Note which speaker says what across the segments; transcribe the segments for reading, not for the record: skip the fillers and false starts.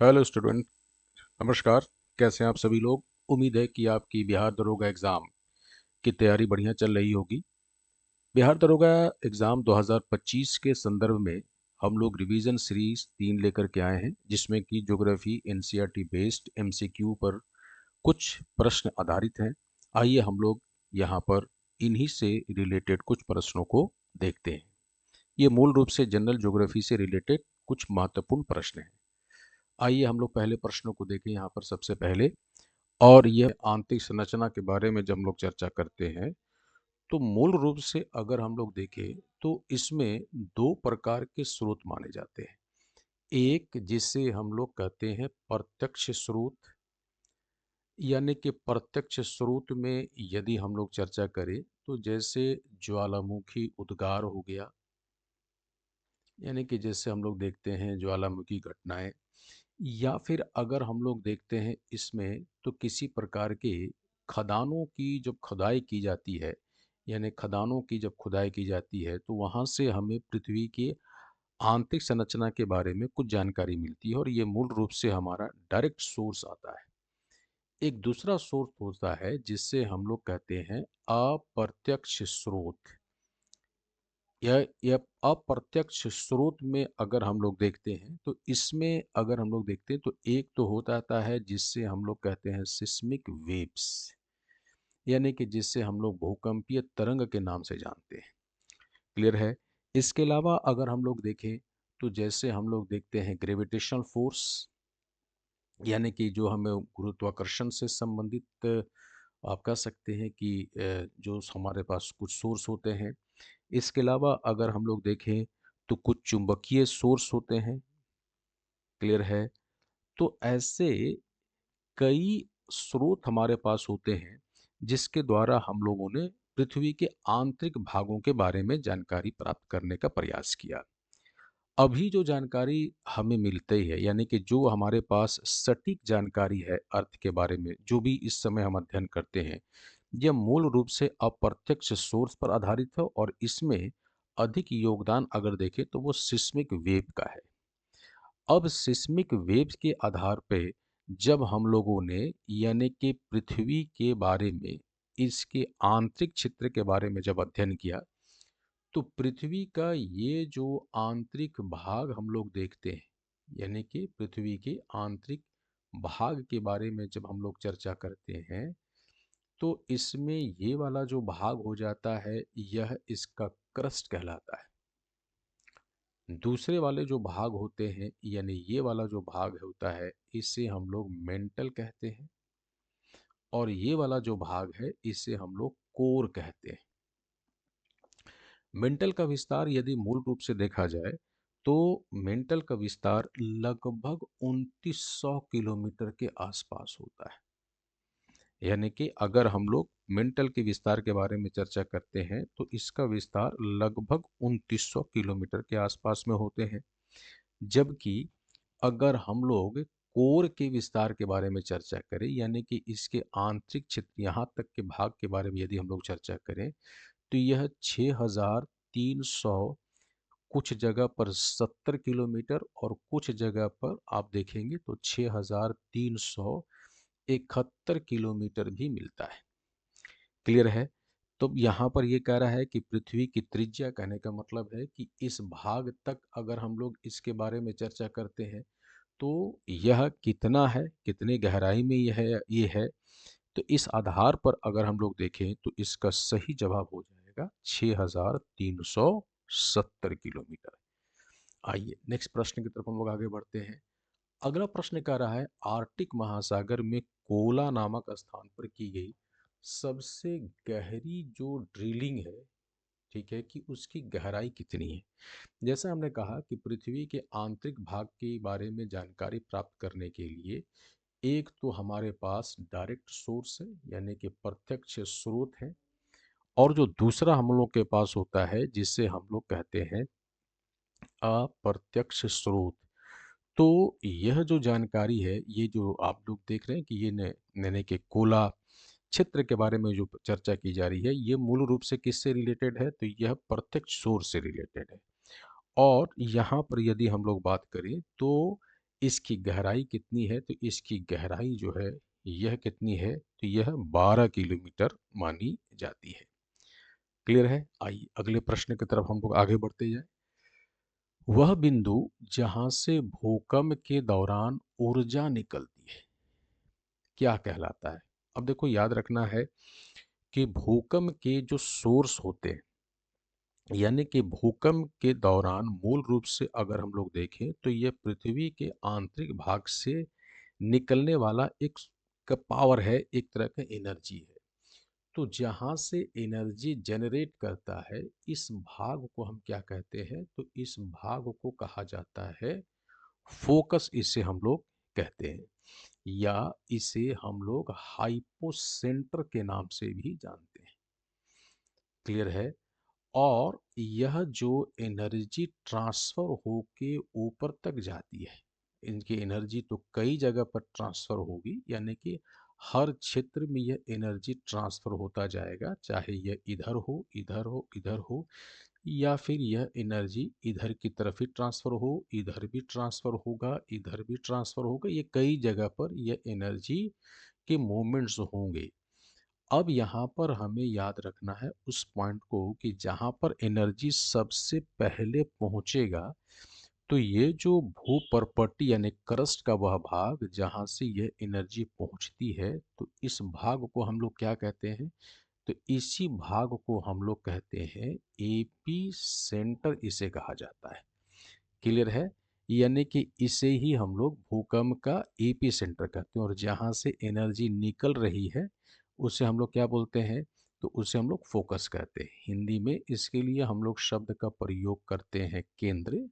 Speaker 1: Hello student. नमस्कार। कैसे हैं आप सभी लोग? उम्मीद है कि आपकी बिहार दरोगा एग्ज़ाम की तैयारी बढ़िया चल रही होगी। बिहार दरोगा एग्ज़ाम 2025 के संदर्भ में हम लोग रिवीजन सीरीज 3 लेकर के आए हैं, जिसमें कि ज्योग्राफी एनसीईआरटी बेस्ड एमसीक्यू पर कुछ प्रश्न आधारित हैं। आइए हम लोग यहाँ पर इन्हीं से रिलेटेड कुछ प्रश्नों को देखते हैं। ये मूल रूप से जनरल ज्योग्राफी से रिलेटेड कुछ महत्वपूर्ण प्रश्न हैं। आइए हम लोग पहले प्रश्नों को देखें यहाँ पर सबसे पहले। और यह आंतरिक संरचना के बारे में जब हम लोग चर्चा करते हैं, तो मूल रूप से अगर हम लोग देखें तो इसमें दो प्रकार के स्रोत माने जाते हैं। एक जिसे हम लोग कहते हैं प्रत्यक्ष स्रोत, यानी कि प्रत्यक्ष स्रोत में यदि हम लोग चर्चा करें तो जैसे ज्वालामुखी उद्गार हो गया, यानी कि जैसे हम लोग देखते हैं ज्वालामुखी घटनाएं, या फिर अगर हम लोग देखते हैं इसमें तो किसी प्रकार के खदानों की जब खुदाई की जाती है, यानी खदानों की जब खुदाई की जाती है तो वहाँ से हमें पृथ्वी की आंतरिक संरचना के बारे में कुछ जानकारी मिलती है, और ये मूल रूप से हमारा डायरेक्ट सोर्स आता है। एक दूसरा सोर्स होता है जिससे हम लोग कहते हैं अप्रत्यक्ष स्रोत। यह अप्रत्यक्ष स्रोत में अगर हम लोग देखते हैं तो इसमें अगर हम लोग देखते हैं तो एक तो होता है जिससे हम लोग कहते हैं सिस्मिक वेव्स, यानी कि जिससे हम लोग भूकंपीय तरंग के नाम से जानते हैं। क्लियर है? इसके अलावा अगर हम लोग देखें तो जैसे हम लोग देखते हैं ग्रेविटेशनल फोर्स, यानी कि जो हमें गुरुत्वाकर्षण से संबंधित आप कह सकते हैं कि जो हमारे पास कुछ सोर्स होते हैं। इसके अलावा अगर हम लोग देखें तो कुछ चुंबकीय सोर्स होते हैं। क्लियर है? तो ऐसे कई स्रोत हमारे पास होते हैं जिसके द्वारा हम लोगों ने पृथ्वी के आंतरिक भागों के बारे में जानकारी प्राप्त करने का प्रयास किया। अभी जो जानकारी हमें मिलती है, यानी कि जो हमारे पास सटीक जानकारी है अर्थ के बारे में, जो भी इस समय हम अध्ययन करते हैं, यह मूल रूप से अप्रत्यक्ष सोर्स पर आधारित है, और इसमें अधिक योगदान अगर देखें तो वो सिस्मिक वेव का है। अब सिस्मिक वेव्स के आधार पे जब हम लोगों ने, यानी कि पृथ्वी के बारे में, इसके आंतरिक क्षेत्र के बारे में जब अध्ययन किया, तो पृथ्वी का ये जो आंतरिक भाग हम लोग देखते हैं, यानी कि पृथ्वी के आंतरिक भाग के बारे में जब हम लोग चर्चा करते हैं, तो इसमें ये वाला जो भाग हो जाता है यह इसका क्रस्ट कहलाता है। दूसरे वाले जो भाग होते हैं, यानी ये वाला जो भाग होता है, इसे हम लोग मेंटल कहते हैं, और ये वाला जो भाग है इसे हम लोग कोर कहते हैं। मेंटल का विस्तार यदि मूल रूप से देखा जाए तो मेंटल का विस्तार लगभग 2900 किलोमीटर के आसपास होता है। यानी कि अगर हम लोग मेंटल के विस्तार के बारे में चर्चा करते हैं तो इसका विस्तार लगभग 2900 किलोमीटर के आसपास में होते हैं। जबकि अगर हम लोग कोर के विस्तार के बारे में चर्चा करें, यानी कि इसके आंतरिक क्षेत्र यहाँ तक के भाग के बारे में यदि हम लोग चर्चा करें, तो यह 6300, कुछ जगह पर 70 किलोमीटर, और कुछ जगह पर आप देखेंगे तो 6371 किलोमीटर भी मिलता है। क्लियर है? तो यहाँ पर ये कह रहा है कि पृथ्वी की त्रिज्या, कहने का मतलब है कि इस भाग तक अगर हम लोग इसके बारे में चर्चा करते हैं तो यह कितना है, कितनी गहराई में ये है। तो इस आधार पर अगर हम लोग देखें तो इसका सही जवाब हो जाएगा 6370 किलोमीटर। आइए नेक्स्ट प्रश्न की तरफ हम लोग आगे बढ़ते हैं। अगला प्रश्न कह रहा है आर्कटिक महासागर में कोला नामक स्थान पर की गई सबसे गहरी जो ड्रिलिंग है, ठीक है, कि उसकी गहराई कितनी है। जैसा हमने कहा कि पृथ्वी के आंतरिक भाग के बारे में जानकारी प्राप्त करने के लिए एक तो हमारे पास डायरेक्ट सोर्स है, यानी कि प्रत्यक्ष स्रोत है, और जो दूसरा हम लोग के पास होता है जिसे हम लोग कहते हैं अप्रत्यक्ष स्रोत। तो यह जो जानकारी है, ये जो आप लोग देख रहे हैं कि ये यानी कि कोला क्षेत्र के बारे में जो चर्चा की जा रही है, ये मूल रूप से किससे रिलेटेड है, तो यह प्रत्यक्ष सोर्स से रिलेटेड है। और यहाँ पर यदि हम लोग बात करें तो इसकी गहराई कितनी है, तो इसकी गहराई जो है यह कितनी है, तो यह 12 किलोमीटर मानी जाती है। क्लियर है? आइए अगले प्रश्न की तरफ हम लोग आगे बढ़ते जाएं। वह बिंदु जहां से भूकंप के दौरान ऊर्जा निकलती है क्या कहलाता है? अब देखो याद रखना है कि भूकंप के जो सोर्स होते हैं, यानी कि भूकंप के दौरान मूल रूप से अगर हम लोग देखें तो यह पृथ्वी के आंतरिक भाग से निकलने वाला एक पावर है, एक तरह का एनर्जी है। तो जहाँ से एनर्जी जनरेट करता है, इस भाग को हम क्या कहते हैं, तो इस भाग को कहा जाता है फोकस, इसे हम लोग कहते हैं, या इसे हम लोग हाइपोसेंटर के नाम से भी जानते हैं। क्लियर है? और यह जो एनर्जी ट्रांसफर होके ऊपर तक जाती है, इनकी एनर्जी तो कई जगह पर ट्रांसफर होगी, यानी कि हर क्षेत्र में यह एनर्जी ट्रांसफर होता जाएगा, चाहे यह इधर हो, इधर हो, इधर हो, या फिर यह एनर्जी इधर की तरफ ही ट्रांसफर हो, इधर भी ट्रांसफर होगा, इधर भी ट्रांसफर होगा, ये कई जगह पर यह एनर्जी के मूवमेंट्स होंगे। अब यहाँ पर हमें याद रखना है उस पॉइंट को कि जहाँ पर एनर्जी सबसे पहले पहुँचेगा, तो ये जो भूपर्पटी यानी क्रस्ट का वह भाग जहाँ से यह एनर्जी पहुँचती है, तो इस भाग को हम लोग क्या कहते हैं, तो इसी भाग को हम लोग कहते हैं एपी सेंटर, इसे कहा जाता है। क्लियर है? यानी कि इसे ही हम लोग भूकंप का एपी सेंटर कहते हैं, और जहाँ से एनर्जी निकल रही है उसे हम लोग क्या बोलते हैं, तो उसे हम लोग फोकस कहते हैं। हिंदी में इसके लिए हम लोग शब्द का प्रयोग करते हैं केंद्र,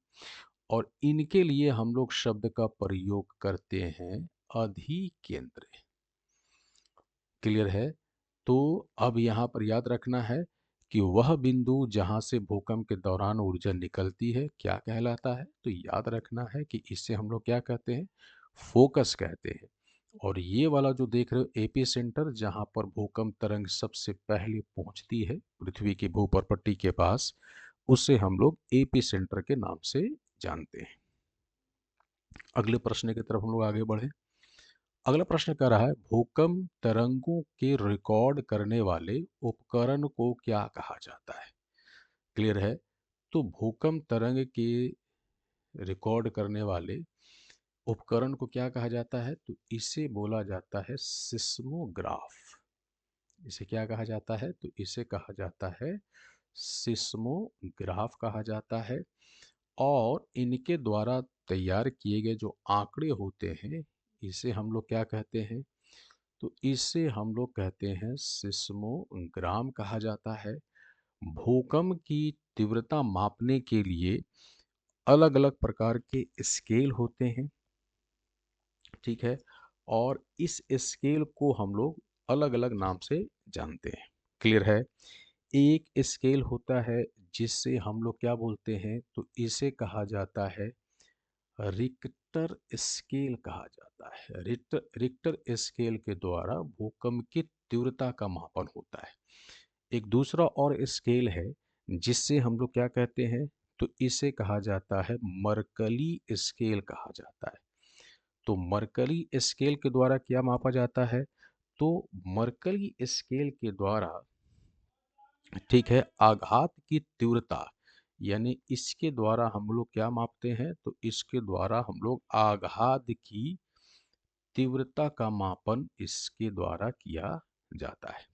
Speaker 1: और इनके लिए हम लोग शब्द का प्रयोग करते हैं अधिकेंद्र। क्लियर है? तो अब यहाँ पर याद रखना है कि वह बिंदु जहाँ से भूकंप के दौरान ऊर्जा निकलती है क्या कहलाता है, तो याद रखना है कि इससे हम लोग क्या कहते हैं, फोकस कहते हैं। और ये वाला जो देख रहे हो एपी सेंटर, जहाँ पर भूकंप तरंग सबसे पहले पहुँचती है पृथ्वी की भूपर्पट्टी के पास, उसे हम लोग एपी सेंटर के नाम से जानते हैं। अगले प्रश्न की तरफ हम लोग आगे बढ़े। अगला प्रश्न कह रहा है भूकंप तरंगों के रिकॉर्ड करने वाले उपकरण को क्या कहा जाता है? क्लियर है? तो भूकंप तरंग के रिकॉर्ड करने वाले उपकरण को क्या कहा जाता है, तो इसे बोला जाता है सिस्मोग्राफ। इसे क्या कहा जाता है, तो इसे कहा जाता है सिस्मोग्राफ कहा जाता है। और इनके द्वारा तैयार किए गए जो आंकड़े होते हैं, इसे हम लोग क्या कहते हैं, तो इसे हम लोग कहते हैं सिस्मोग्राम कहा जाता है। भूकंप की तीव्रता मापने के लिए अलग अलग प्रकार के स्केल होते हैं, ठीक है, और इस स्केल को हम लोग अलग अलग नाम से जानते हैं। क्लियर है? एक स्केल होता है जिससे हम लोग क्या बोलते हैं, तो इसे कहा जाता है रिक्टर स्केल कहा जाता है। रिक्टर रिक्टर स्केल के द्वारा भूकंप की तीव्रता का मापन होता है। एक दूसरा और स्केल है जिससे हम लोग क्या कहते हैं, तो इसे कहा जाता है मर्कली स्केल कहा जाता है। तो मर्कली स्केल के द्वारा क्या मापा जाता है, तो मर्कली स्केल के द्वारा, ठीक है, आघात की तीव्रता, यानी इसके द्वारा हम लोग क्या मापते हैं, तो इसके द्वारा हम लोग आघात की तीव्रता का मापन इसके द्वारा किया जाता है।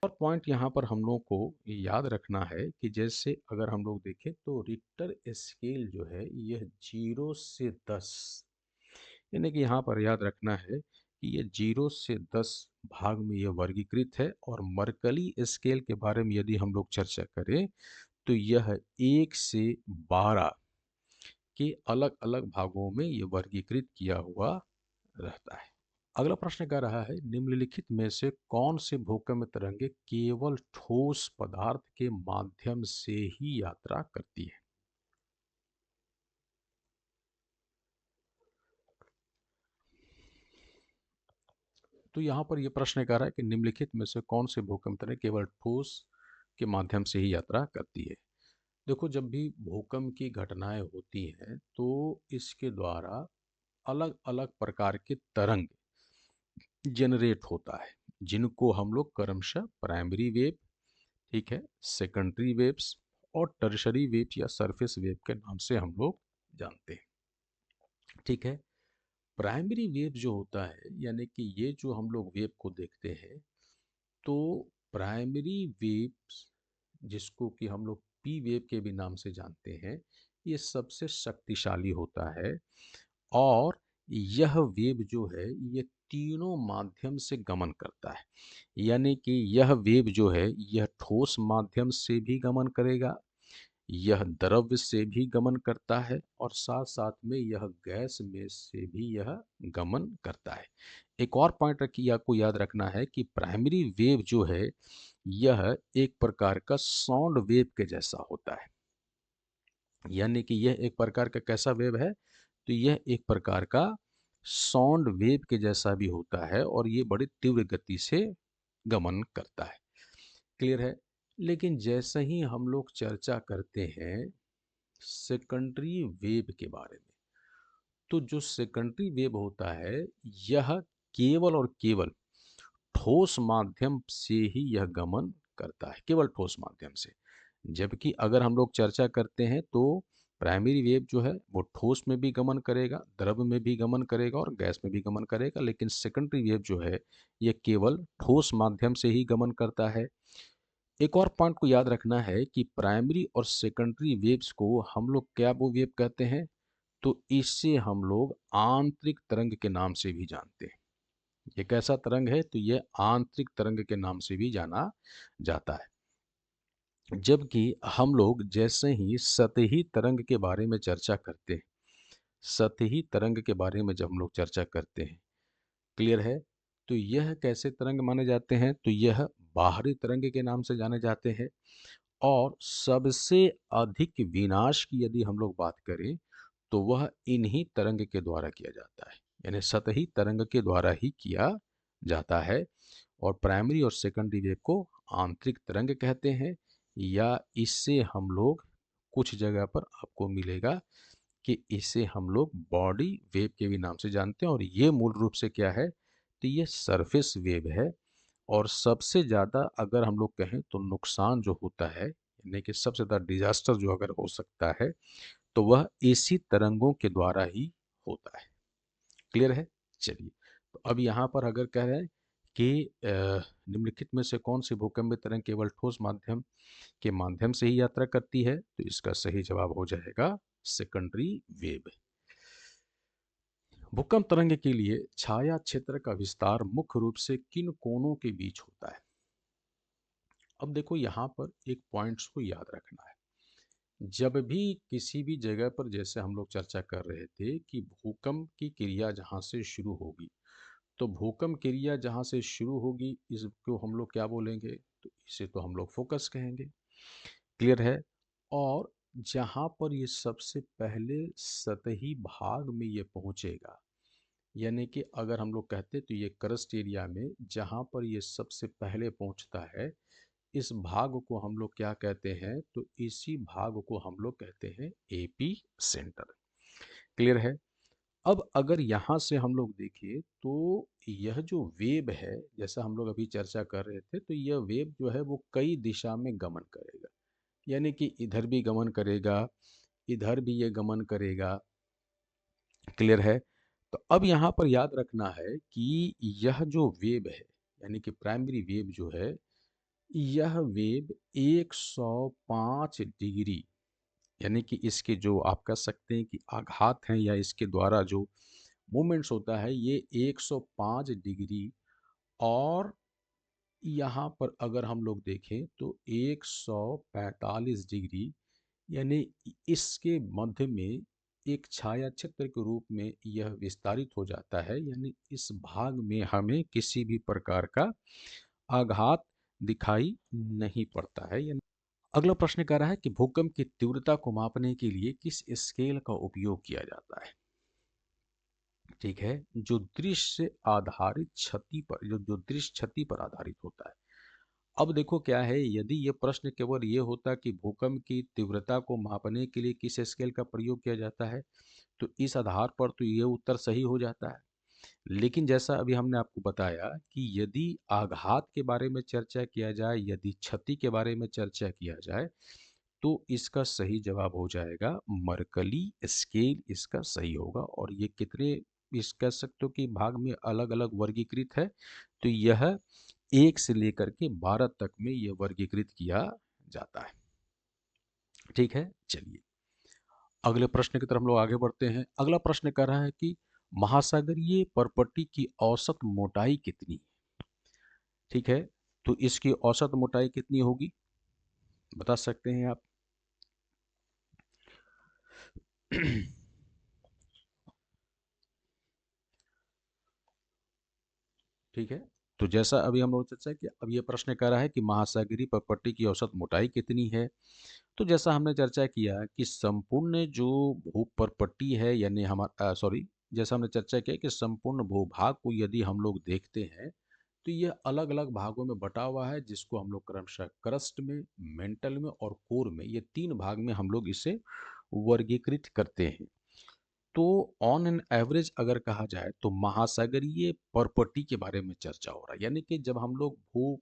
Speaker 1: और पॉइंट यहाँ पर हम लोग को याद रखना है कि जैसे अगर हम लोग देखें तो रिक्टर स्केल जो है यह 0 से 10, यानी कि यहाँ पर याद रखना है कि ये 0 से 10 भाग में यह वर्गीकृत है। और मर्कली स्केल के बारे में यदि हम लोग चर्चा करें तो यह 1 से 12 के अलग अलग भागों में ये वर्गीकृत किया हुआ रहता है। अगला प्रश्न कह रहा है निम्नलिखित में से कौन से भूकंप तरंगे केवल ठोस पदार्थ के माध्यम से ही यात्रा करती है? तो यहाँ पर यह प्रश्न कह रहा है कि निम्नलिखित में से कौन से भूकंप तरंगे केवल ठोस के माध्यम से ही यात्रा करती है? देखो, जब भी भूकंप की घटनाएं होती हैं तो इसके द्वारा अलग अलग प्रकार के तरंग जनरेट होता है, जिनको हम लोग क्रमशः प्राइमरी वेव, ठीक है, सेकेंडरी वेव्स और टर्शरी वेव्स या सरफेस वेव के नाम से हम लोग जानते हैं। ठीक है, प्राइमरी वेव जो होता है, यानी कि ये जो हम लोग वेव को देखते हैं, तो प्राइमरी वेव्स जिसको कि हम लोग पी वेव के भी नाम से जानते हैं, ये सबसे शक्तिशाली होता है। और यह वेव जो है ये तीनों माध्यम से गमन करता है, यानी कि यह वेव जो है यह ठोस माध्यम से भी गमन करेगा, यह द्रव्य से भी गमन करता है और साथ साथ में यह गैस में से भी यह गमन करता है। एक और पॉइंट रखिए, आपको याद रखना है कि प्राइमरी वेव जो है यह एक प्रकार का साउंड वेव के जैसा होता है, यानी कि यह एक प्रकार का कैसा वेव है, तो यह एक प्रकार का साउंड वेव के जैसा भी होता है और ये बड़ी तीव्र गति से गमन करता है। क्लियर है। लेकिन जैसे ही हम लोग चर्चा करते हैं सेकेंडरी वेव के बारे में, तो जो सेकेंडरी वेव होता है यह केवल और केवल ठोस माध्यम से ही यह गमन करता है, केवल ठोस माध्यम से। जबकि अगर हम लोग चर्चा करते हैं तो प्राइमरी वेव जो है वो ठोस में भी गमन करेगा, द्रव में भी गमन करेगा और गैस में भी गमन करेगा, लेकिन सेकेंडरी वेव जो है यह केवल ठोस माध्यम से ही गमन करता है। एक और पॉइंट को याद रखना है कि प्राइमरी और सेकेंडरी वेव्स को हम लोग क्या वो वेव कहते हैं, तो इसे हम लोग आंतरिक तरंग के नाम से भी जानते हैं। ये कैसा तरंग है, तो ये आंतरिक तरंग के नाम से भी जाना जाता है। जबकि हम लोग जैसे ही सतही तरंग के बारे में चर्चा करते हैं, सतही तरंग के बारे में जब हम लोग चर्चा करते हैं, क्लियर है, तो यह कैसे तरंग माने जाते हैं, तो यह बाहरी तरंग के नाम से जाने जाते हैं। और सबसे अधिक विनाश की यदि हम लोग बात करें तो वह इन्हीं तरंग के द्वारा किया जाता है, यानी सतही तरंग के द्वारा ही किया जाता है। और प्राइमरी और सेकेंडरी वेव को आंतरिक तरंग कहते हैं, या इससे हम लोग कुछ जगह पर आपको मिलेगा कि इसे हम लोग बॉडी वेव के भी नाम से जानते हैं। और ये मूल रूप से क्या है, तो ये सरफेस वेव है। और सबसे ज़्यादा अगर हम लोग कहें तो नुकसान जो होता है, यानी कि सबसे ज़्यादा डिजास्टर जो अगर हो सकता है, तो वह इसी तरंगों के द्वारा ही होता है। क्लियर है। चलिए, तो अब यहाँ पर अगर कह रहे हैं कि निम्नलिखित में से कौन सी भूकंपीय तरंग केवल ठोस माध्यम के माध्यम से ही यात्रा करती है, तो इसका सही जवाब हो जाएगा सेकेंडरी वेव। भूकंप तरंग के लिए छाया क्षेत्र का विस्तार मुख्य रूप से किन कोणों के बीच होता है। अब देखो यहाँ पर एक पॉइंट्स को याद रखना है। जब भी किसी भी जगह पर, जैसे हम लोग चर्चा कर रहे थे कि भूकंप की क्रिया जहाँ से शुरू होगी, तो भूकंप क्रिया जहाँ से शुरू होगी इसको हम लोग क्या बोलेंगे, तो इसे तो हम लोग फोकस कहेंगे। क्लियर है। और जहाँ पर ये सबसे पहले सतही भाग में ये पहुँचेगा, यानी कि अगर हम लोग कहते तो ये क्रस्ट एरिया में जहाँ पर ये सबसे पहले पहुँचता है, इस भाग को हम लोग क्या कहते हैं, तो इसी भाग को हम लोग कहते हैं एपी सेंटर। क्लियर है। अब अगर यहाँ से हम लोग देखें तो यह जो वेव है, जैसा हम लोग अभी चर्चा कर रहे थे, तो यह वेव जो है वो कई दिशा में गमन करेगा, यानी कि इधर भी गमन करेगा, इधर भी ये गमन करेगा। क्लियर है। तो अब यहाँ पर याद रखना है कि यह जो वेव है, यानी कि प्राइमरी वेव जो है, यह वेव 105 डिग्री, यानी कि इसके जो आप कह सकते हैं कि आघात हैं या इसके द्वारा जो मूवमेंट्स होता है, ये 105 डिग्री। और यहाँ पर अगर हम लोग देखें तो 145 डिग्री, यानी इसके मध्य में एक छाया क्षेत्र के रूप में यह विस्तारित हो जाता है, यानी इस भाग में हमें किसी भी प्रकार का आघात दिखाई नहीं पड़ता है। यानी अगला प्रश्न कह रहा है कि भूकंप की तीव्रता को मापने के लिए किस स्केल का उपयोग किया जाता है। ठीक है, जो दृश्य आधारित क्षति पर, जो जो दृश्य क्षति पर आधारित होता है। अब देखो क्या है, यदि ये प्रश्न केवल ये होता कि भूकंप की तीव्रता को मापने के लिए किस स्केल का प्रयोग किया जाता है, तो इस आधार पर तो ये उत्तर सही हो जाता है। लेकिन जैसा अभी हमने आपको बताया कि यदि आघात के बारे में चर्चा किया जाए, यदि क्षति के बारे में चर्चा किया जाए, तो इसका सही जवाब हो जाएगा मर्कली स्केल, इसका सही होगा। और ये कितने, इस कह सकते हो कि भाग में अलग अलग वर्गीकृत है, तो यह 1 से लेकर के 12 तक में यह वर्गीकृत किया जाता है। ठीक है, चलिए अगले प्रश्न की तरफ हम लोग आगे बढ़ते हैं। अगला प्रश्न कह रहा है कि महासागरीय परपट्टी की औसत मोटाई कितनी है? ठीक है, तो इसकी औसत मोटाई कितनी होगी, बता सकते हैं आप? ठीक है, तो जैसा अभी हम लोग चर्चा किया, अब ये प्रश्न कर रहा है कि महासागरीय परपट्टी की औसत मोटाई कितनी है। तो जैसा हमने चर्चा किया कि संपूर्ण जो भूपरपट्टी है, यानी हमारा सॉरी, जैसा हमने चर्चा किया कि संपूर्ण भूभाग को यदि हम लोग देखते हैं, तो यह अलग अलग भागों में बटा हुआ है, जिसको हम लोग क्रमशः क्रस्ट में, मेंटल में और कोर में, ये 3 भाग में हम लोग इसे वर्गीकृत करते हैं। तो ऑन एन एवरेज अगर कहा जाए तो महासागरीय प्रॉपर्टी के बारे में चर्चा हो रहा है, यानी कि जब हम लोग भू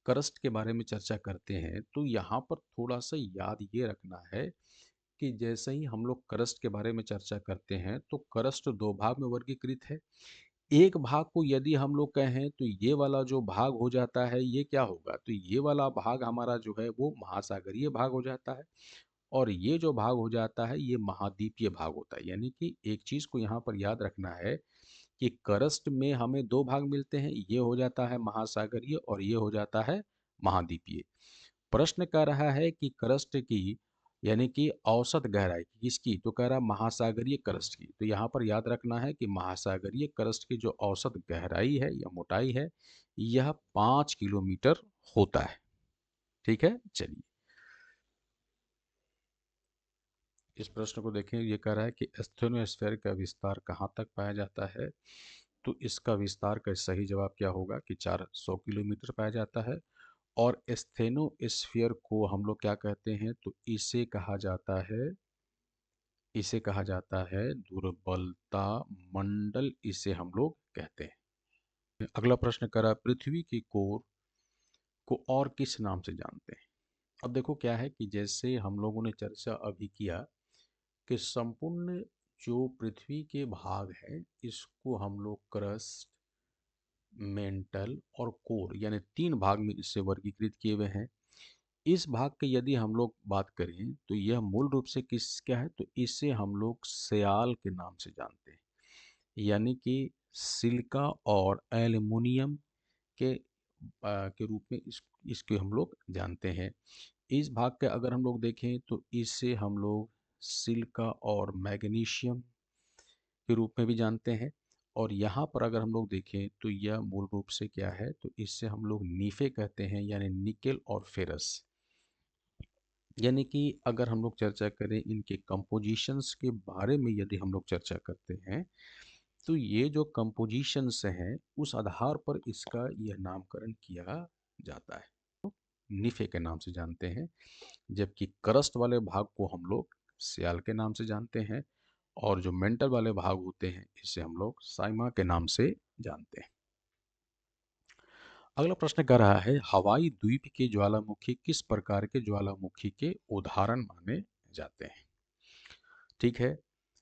Speaker 1: क्रस्ट के बारे में चर्चा करते हैं, तो यहाँ पर थोड़ा सा याद ये रखना है कि जैसे ही हम लोग क्रस्ट के बारे में चर्चा करते हैं, तो क्रस्ट 2 भाग में वर्गीकृत है। एक भाग को यदि हम लोग कहें तो ये वाला जो भाग हो जाता है, ये क्या होगा, तो ये वाला भाग हमारा जो है वो महासागरीय भाग हो जाता है। और ये जो भाग हो जाता है ये महाद्वीपीय भाग होता है। यानी कि एक चीज को यहाँ पर याद रखना है कि करस्ट में हमें 2 भाग मिलते हैं, ये हो जाता है महासागरीय और ये हो जाता है महाद्वीपीय। प्रश्न कर रहा है कि करस्ट की, यानी कि औसत गहराई किसकी, तो कह रहा महासागरीय करस्ट की। तो यहाँ पर याद रखना है कि महासागरीय करस्ट की जो औसत गहराई है या मोटाई है, यह 5 किलोमीटर होता है। ठीक है, चलिए इस प्रश्न को देखें। ये कह रहा है कि एस्थेनोस्फेयर का विस्तार कहाँ तक पाया जाता है। तो इसका विस्तार का सही जवाब क्या होगा कि 400 किलोमीटर पाया जाता है। और एस्थेनोस्फीयर को हम लोग क्या कहते हैं, तो इसे कहा जाता है दुर्बलता मंडल, इसे हम लोग कहते हैं। अगला प्रश्न करा, पृथ्वी की कोर को और किस नाम से जानते हैं। अब देखो क्या है कि जैसे हम लोगों ने चर्चा अभी किया कि संपूर्ण जो पृथ्वी के भाग हैं, इसको हम लोग क्रस्ट, मेंटल और कोर, यानी 3 भाग में इसे वर्गीकृत किए हुए हैं। इस भाग की यदि हम लोग बात करें, तो यह मूल रूप से किस क्या है, तो इसे हम लोग सियाल के नाम से जानते हैं। यानी कि सिलिका और एल्युमिनियम के रूप में इसको हम लोग जानते हैं। इस भाग के अगर हम लोग देखें तो इसे हम लोग सिलिका और मैग्नीशियम के रूप में भी जानते हैं। और यहाँ पर अगर हम लोग देखें तो यह मूल रूप से क्या है, तो इससे हम लोग नीफे कहते हैं, यानी निकेल और फेरस। यानी कि अगर हम लोग चर्चा करें इनके कंपोजिशंस के बारे में, यदि हम लोग चर्चा करते हैं, तो ये जो कंपोजिशंस हैं उस आधार पर इसका यह नामकरण किया जाता है। निफे के नाम से जानते हैं, जबकि क्रस्ट वाले भाग को हम लोग सियाल के नाम से जानते हैं। और जो मेंटल वाले भाग होते हैं, इसे हम लोग साइमा के नाम से जानते हैं। अगला प्रश्न कर रहा है, हवाई द्वीप के ज्वालामुखी किस प्रकार के ज्वालामुखी के उदाहरण माने जाते हैं। ठीक है,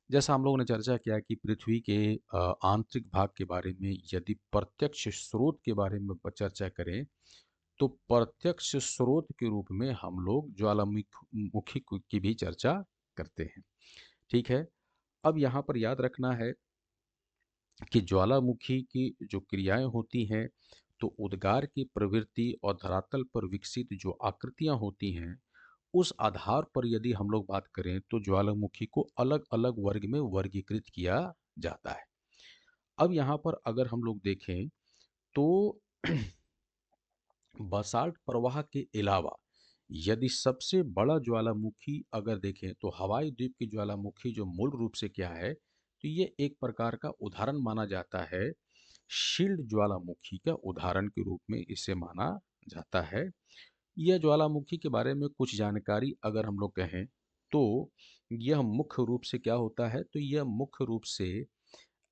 Speaker 1: जैसा हम लोगों ने चर्चा किया कि पृथ्वी के आंतरिक भाग के बारे में यदि प्रत्यक्ष स्रोत के बारे में चर्चा करें, तो प्रत्यक्ष स्रोत के रूप में हम लोग ज्वालामुखी की भी चर्चा करते हैं। ठीक है, अब यहाँ पर याद रखना है कि ज्वालामुखी की जो क्रियाएं होती हैं, तो उद्गार की प्रवृत्ति और धरातल पर विकसित जो आकृतियां होती हैं, उस आधार पर यदि हम लोग बात करें तो ज्वालामुखी को अलग अलग वर्ग में वर्गीकृत किया जाता है। अब यहाँ पर अगर हम लोग देखें तो बसाल्ट प्रवाह के अलावा यदि सबसे बड़ा ज्वालामुखी अगर देखें, तो हवाई द्वीप की ज्वालामुखी जो मूल रूप से क्या है, तो ये एक प्रकार का उदाहरण माना जाता है। शील्ड ज्वालामुखी का उदाहरण के रूप में इसे माना जाता है। यह ज्वालामुखी के बारे में कुछ जानकारी अगर हम लोग कहें तो यह मुख्य रूप से क्या होता है, तो यह मुख्य रूप से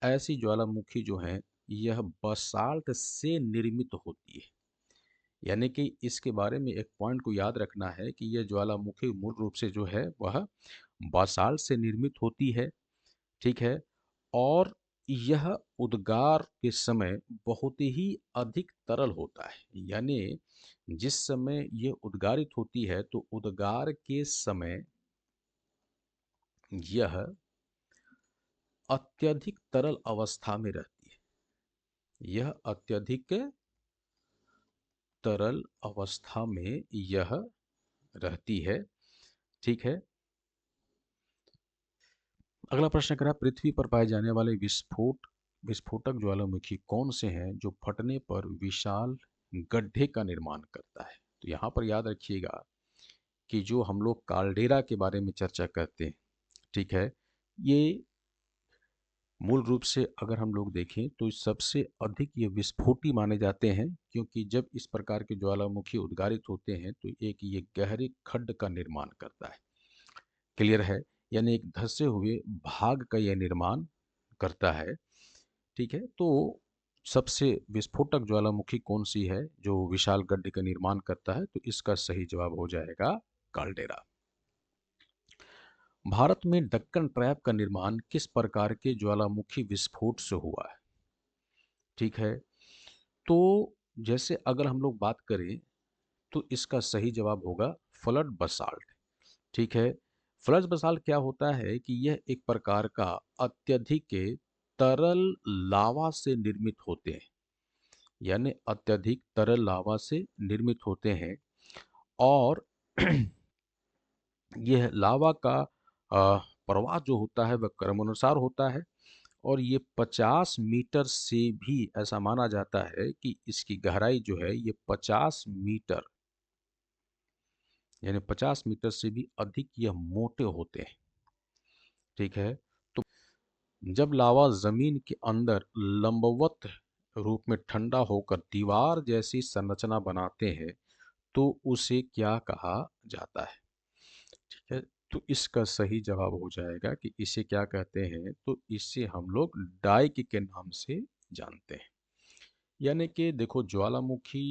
Speaker 1: ऐसी ज्वालामुखी जो है यह बसाल्ट से निर्मित होती है। यानी कि इसके बारे में एक पॉइंट को याद रखना है कि यह ज्वालामुखी मूल रूप से जो है वह बासाल्ट से निर्मित होती है। ठीक है। और यह उद्गार के समय बहुत ही अधिक तरल होता है। यानी जिस समय यह उद्गारित होती है तो उद्गार के समय यह अत्यधिक तरल अवस्था में रहती है। यह अत्यधिक तरल अवस्था में यह रहती है। ठीक है। अगला प्रश्न करा, पृथ्वी पर पाए जाने वाले विस्फोटक ज्वालामुखी कौन से हैं जो फटने पर विशाल गड्ढे का निर्माण करता है। तो यहाँ पर याद रखिएगा कि जो हम लोग काल्डेरा के बारे में चर्चा करते हैं, ठीक है, ये मूल रूप से अगर हम लोग देखें तो सबसे अधिक ये विस्फोटी माने जाते हैं, क्योंकि जब इस प्रकार के ज्वालामुखी उद्गारित होते हैं तो एक ये गहरे खड्ड का निर्माण करता है। क्लियर है। यानी एक धंसे हुए भाग का यह निर्माण करता है। ठीक है। तो सबसे विस्फोटक ज्वालामुखी कौन सी है जो विशाल गड्ढे का निर्माण करता है, तो इसका सही जवाब हो जाएगा काल्डेरा। भारत में दक्कन ट्रैप का निर्माण किस प्रकार के ज्वालामुखी विस्फोट से हुआ है। ठीक है। तो जैसे अगर हम लोग बात करें तो इसका सही जवाब होगा फ्लड बसाल्ट। ठीक है। फ्लड बसाल्ट क्या होता है कि यह एक प्रकार का अत्यधिक तरल लावा से निर्मित होते हैं। यानी अत्यधिक तरल लावा से निर्मित होते हैं। और यह लावा का प्रवाह जो होता है वह क्रमानुसार होता है। और ये 50 मीटर से भी ऐसा माना जाता है कि इसकी गहराई जो है ये 50 मीटर, यानी 50 मीटर से भी अधिक यह मोटे होते हैं। ठीक है। तो जब लावा जमीन के अंदर लंबवत रूप में ठंडा होकर दीवार जैसी संरचना बनाते हैं तो उसे क्या कहा जाता है। ठीक है। तो इसका सही जवाब हो जाएगा कि इसे क्या कहते हैं, तो इसे हम लोग डाइक के नाम से जानते हैं। यानी कि देखो ज्वालामुखी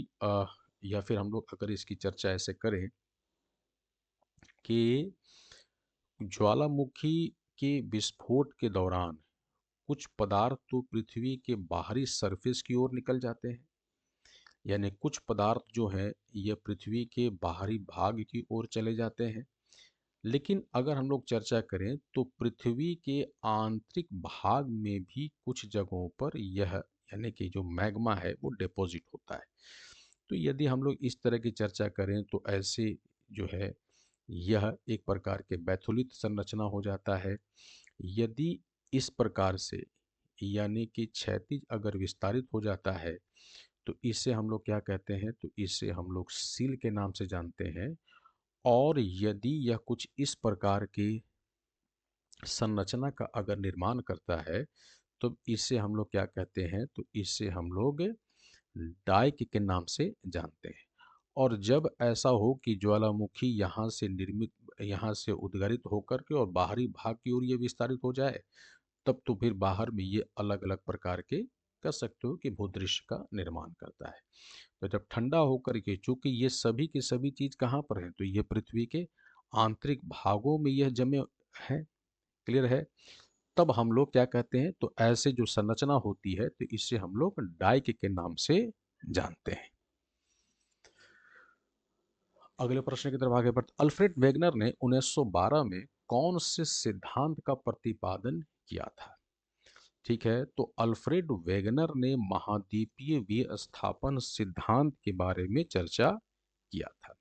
Speaker 1: या फिर हम लोग अगर इसकी चर्चा ऐसे करें कि ज्वालामुखी के विस्फोट के दौरान कुछ पदार्थ तो पृथ्वी के बाहरी सरफेस की ओर निकल जाते हैं। यानी कुछ पदार्थ जो है ये पृथ्वी के बाहरी भाग की ओर चले जाते हैं। लेकिन अगर हम लोग चर्चा करें तो पृथ्वी के आंतरिक भाग में भी कुछ जगहों पर यह यानी कि जो मैग्मा है वो डिपॉजिट होता है। तो यदि हम लोग इस तरह की चर्चा करें तो ऐसे जो है यह एक प्रकार के बैथुलित संरचना हो जाता है। यदि इस प्रकार से यानी कि क्षैतिज अगर विस्तारित हो जाता है तो इसे हम लोग क्या कहते हैं, तो इसे हम लोग सील के नाम से जानते हैं। और यदि यह कुछ इस प्रकार की संरचना का अगर निर्माण करता है तो इसे हम लोग क्या कहते हैं, तो इसे हम लोग डाइक के नाम से जानते हैं। और जब ऐसा हो कि ज्वालामुखी यहाँ से उद्गारित होकर के और बाहरी भाग की ओर ये विस्तारित हो जाए, तब तो फिर बाहर में ये अलग अलग प्रकार के कह सकते हो कि भूदृश्य का निर्माण करता है। तो जब ठंडा होकर के, चूंकि ये सभी की सभी चीज कहाँ पर है, तो ये पृथ्वी के आंतरिक भागों में यह जमे हैं। क्लियर है। तब हम लोग क्या कहते हैं, तो ऐसे जो संरचना होती है तो इसे हम लोग डाइक के नाम से जानते हैं। अगले प्रश्न की तरफ आगे बढ़ते, अल्फ्रेड वेगनर ने 1912 में कौन से सिद्धांत का प्रतिपादन किया था। ठीक है। तो अल्फ्रेड वेगनर ने महाद्वीपीय विस्थापन सिद्धांत के बारे में चर्चा किया था।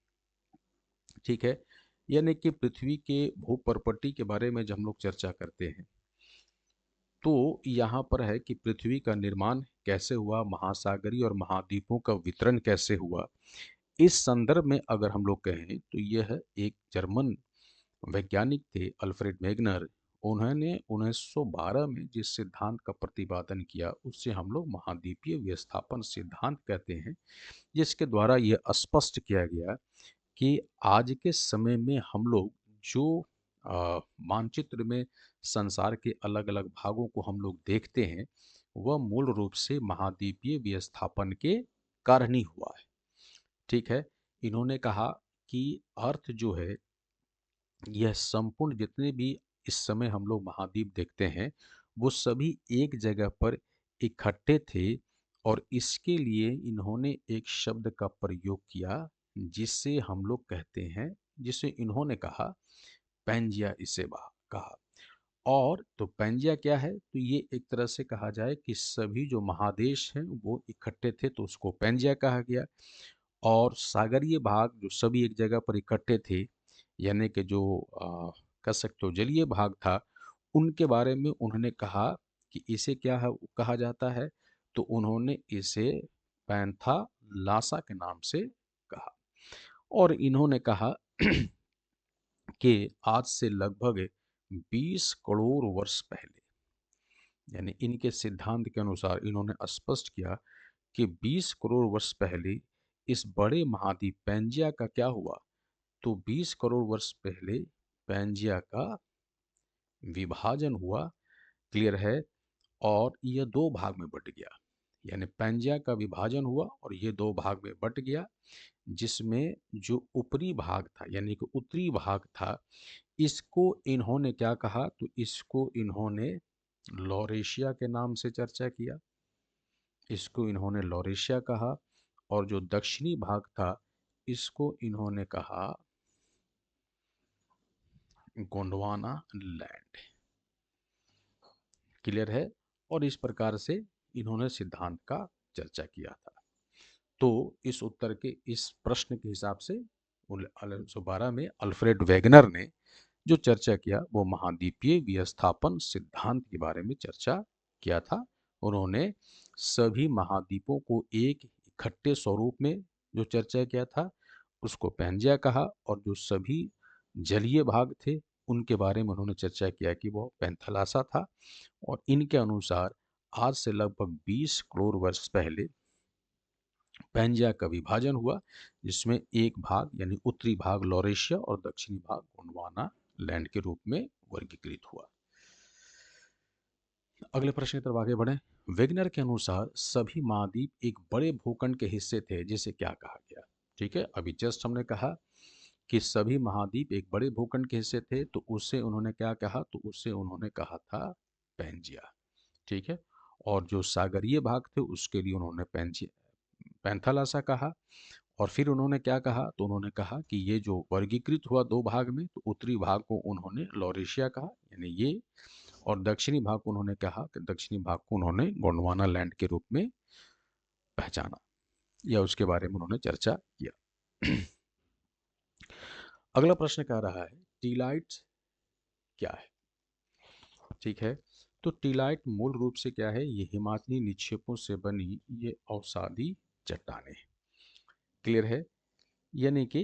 Speaker 1: ठीक है। यानी कि पृथ्वी के भूपर्पटी के बारे में जब हम लोग चर्चा करते हैं तो यहाँ पर है कि पृथ्वी का निर्माण कैसे हुआ, महासागरीय और महाद्वीपों का वितरण कैसे हुआ। इस संदर्भ में अगर हम लोग कहें तो यह एक जर्मन वैज्ञानिक थे अल्फ्रेड वेगनर। उन्होंने 1912 में जिस सिद्धांत का प्रतिपादन किया उससे हम लोग महाद्वीपीय विस्थापन सिद्धांत कहते हैं, जिसके द्वारा यह स्पष्ट किया गया कि आज के समय में हम लोग जो मानचित्र में संसार के अलग अलग भागों को हम लोग देखते हैं, वह मूल रूप से महाद्वीपीय विस्थापन के कारण ही हुआ है। ठीक है। इन्होंने कहा कि अर्थ जो है, यह संपूर्ण जितने भी इस समय हम लोग महाद्वीप देखते हैं, वो सभी एक जगह पर इकट्ठे थे, और इसके लिए इन्होंने एक शब्द का प्रयोग किया जिसे हम लोग कहते हैं, जिसे इन्होंने कहा पैंजिया, इसे कहा। और तो पैंजिया क्या है, तो ये एक तरह से कहा जाए कि सभी जो महादेश हैं वो इकट्ठे थे, तो उसको पैंजिया कहा गया। और सागरीय भाग जो सभी एक जगह पर इकट्ठे थे, यानी कि जो कह सकते हो जलीय भाग था, उनके बारे में उन्होंने कहा कि इसे क्या है कहा जाता है, तो उन्होंने इसे पैंथालासा के नाम से कहा। और इन्होंने कहा कि आज से लगभग 20 करोड़ वर्ष पहले, यानी इनके सिद्धांत के अनुसार इन्होंने स्पष्ट किया कि 20 करोड़ वर्ष पहले इस बड़े महाद्वीप पैंजिया का क्या हुआ, तो 20 करोड़ वर्ष पहले पैंजिया का विभाजन हुआ। क्लियर है। और यह दो भाग में बट गया, यानी पैंजिया का विभाजन हुआ और ये दो भाग में बट गया, जिसमें जो ऊपरी भाग था यानी कि उत्तरी भाग था, इसको इन्होंने क्या कहा, तो इसको इन्होंने लॉरेशिया के नाम से चर्चा किया, इसको इन्होंने लॉरेशिया कहा। और जो दक्षिणी भाग था, इसको इन्होंने कहा गोंडवाना लैंड। क्लियर है। और इस प्रकार से इन्होंने सिद्धांत का चर्चा किया था। तो इस उत्तर के इस प्रश्न के हिसाब से 1912 में अल्फ्रेड वेगनर ने जो चर्चा किया वो महाद्वीपीय विस्थापन सिद्धांत के बारे में चर्चा किया था। उन्होंने सभी महाद्वीपों को एक इकट्ठे स्वरूप में जो चर्चा किया था उसको पैंजिया कहा, और जो सभी जलीय भाग थे उनके बारे में उन्होंने चर्चा किया कि वो पैंथलासा था। और इनके अनुसार आज से लगभग 20 करोड़ वर्ष पहले पैंजिया का विभाजन हुआ, जिसमें एक भाग यानी उत्तरी भाग लॉरेशिया और दक्षिणी भाग गोंडवाना लैंड के रूप में वर्गीकृत हुआ। अगले प्रश्न की तरफ आगे बढ़ें। वेगनर के अनुसार सभी महाद्वीप एक बड़े भूखंड के हिस्से थे, जिसे क्या कहा गया। ठीक है, अभी जस्ट हमने कहा कि सभी महाद्वीप एक बड़े भूखंड के हिस्से थे, तो उससे उन्होंने क्या कहा, तो उससे उन्होंने कहा था पैंजिया। ठीक है। और जो सागरीय भाग थे उसके लिए उन्होंने पैंथालासा कहा। और फिर उन्होंने क्या कहा, तो उन्होंने कहा कि ये जो वर्गीकृत हुआ दो भाग में, तो उत्तरी भाग को उन्होंने लॉरेशिया कहा, यानी ये, और दक्षिणी भाग को उन्होंने कहा कि दक्षिणी भाग को उन्होंने गोंडवाना लैंड के रूप में पहचाना, या उसके बारे में उन्होंने चर्चा किया। अगला प्रश्न कह रहा है टीलाइट क्या है। ठीक है। तो टीलाइट मूल रूप से क्या है, ये हिमालयी निक्षेपों से बनी ये अवसादी चट्टानें। क्लियर है। यानी कि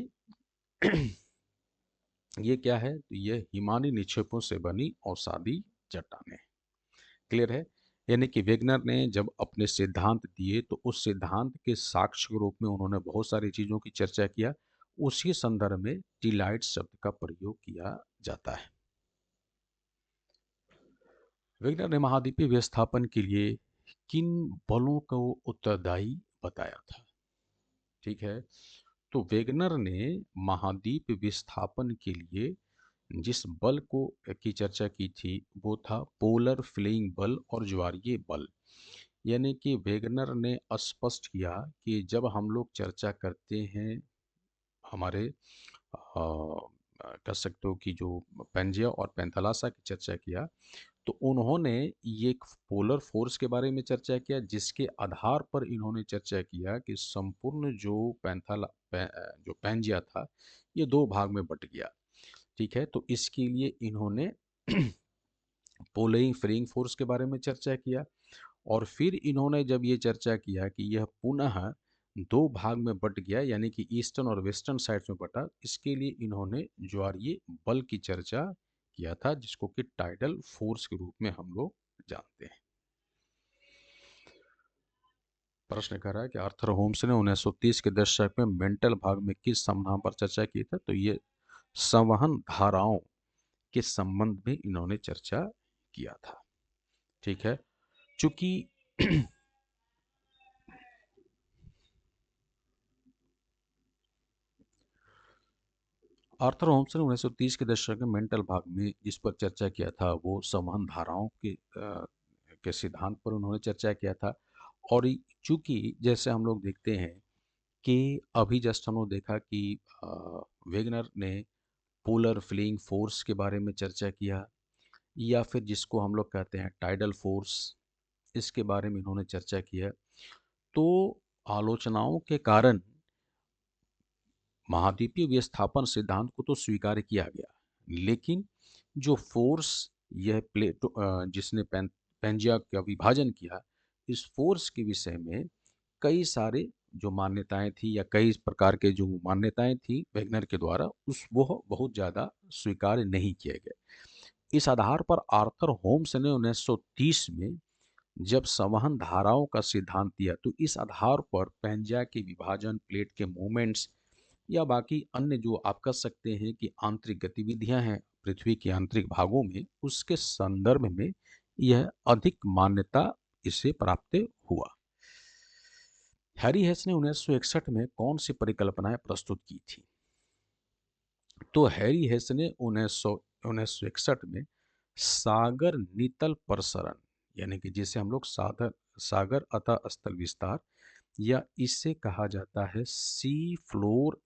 Speaker 1: ये क्या है, तो ये हिमालयी निक्षेपों से बनी अवसादी चट्टानें। क्लियर है। यानी कि वेगनर ने जब अपने सिद्धांत दिए तो उस सिद्धांत के साक्ष्य के रूप में उन्होंने बहुत सारी चीज़ों की चर्चा किया, उसी संदर्भ में टीलाइट शब्द का प्रयोग किया जाता है। वेगनर ने महाद्वीपीय विस्थापन के लिए किन बलों को उत्तरदायी बताया था। ठीक है। तो वेगनर ने महाद्वीप विस्थापन के लिए जिस बल को की चर्चा की थी वो था पोलर फ्लेइंग बल और ज्वारीय बल। यानी कि वेगनर ने स्पष्ट किया कि जब हम लोग चर्चा करते हैं हमारे कह सकते हो कि जो पेंजिया और पेंथालासा की चर्चा किया, तो उन्होंने ये एक पोलर फोर्स के बारे में चर्चा किया, जिसके आधार पर इन्होंने चर्चा किया कि संपूर्ण जो जो पेंजिया था ये दो भाग में बट गया। ठीक है। तो इसके लिए इन्होंने पोलरिंग फ्रीइंग फोर्स के बारे में चर्चा किया। और फिर इन्होंने जब ये चर्चा किया कि यह पुनः दो भाग में बट गया, यानी कि ईस्टर्न और वेस्टर्न साइड्स में बटा, इसके लिए इन्होंने ज्वारीय बल की चर्चा किया था, जिसको कि टाइडल फोर्स के रूप में हम लोग जानते हैं। प्रश्न कर रहा है कि आर्थर होम्स ने 1930 के दशक में मेंटल भाग में किस समाधान पर चर्चा की थी, तो ये संवहन धाराओं के संबंध में इन्होंने चर्चा किया था। ठीक है, चूंकि आर्थर होम्स ने 1930 के दशक में मेंटल भाग में जिस पर चर्चा किया था वो संवहन धाराओं के सिद्धांत पर उन्होंने चर्चा किया था। और चूंकि जैसे हम लोग देखते हैं कि अभी जस्ट हम लोग देखा कि वेगनर ने पोलर फ्लीइंग फोर्स के बारे में चर्चा किया, या फिर जिसको हम लोग कहते हैं टाइडल फोर्स, इसके बारे में इन्होंने चर्चा किया। तो आलोचनाओं के कारण महाद्वीपीय विस्थापन सिद्धांत को तो स्वीकार किया गया, लेकिन जो फोर्स यह प्लेटो जिसने पेंजिया का विभाजन किया, इस फोर्स के विषय में कई सारे जो मान्यताएं थी या कई प्रकार के जो मान्यताएं थी वेगनर के द्वारा, उस वो बहुत ज़्यादा स्वीकार नहीं किए गए। इस आधार पर आर्थर होम्स ने 1930 में जब संवहन धाराओं का सिद्धांत दिया, तो इस आधार पर पेंजिया के विभाजन, प्लेट के मूवमेंट्स या बाकी अन्य जो आप कह सकते हैं कि आंतरिक गतिविधियां हैं पृथ्वी के आंतरिक भागों में, उसके संदर्भ में यह अधिक मान्यता इसे प्राप्त हुआ। हैरी हेस ने 1961 में कौन सी परिकल्पनाएं प्रस्तुत की थी? तो हैरी हेस ने 1961 में सागर नितल प्रसरण, यानी कि जिसे हम लोग सागर अतः स्थल विस्तार, या इससे कहा जाता है सी फ्लोर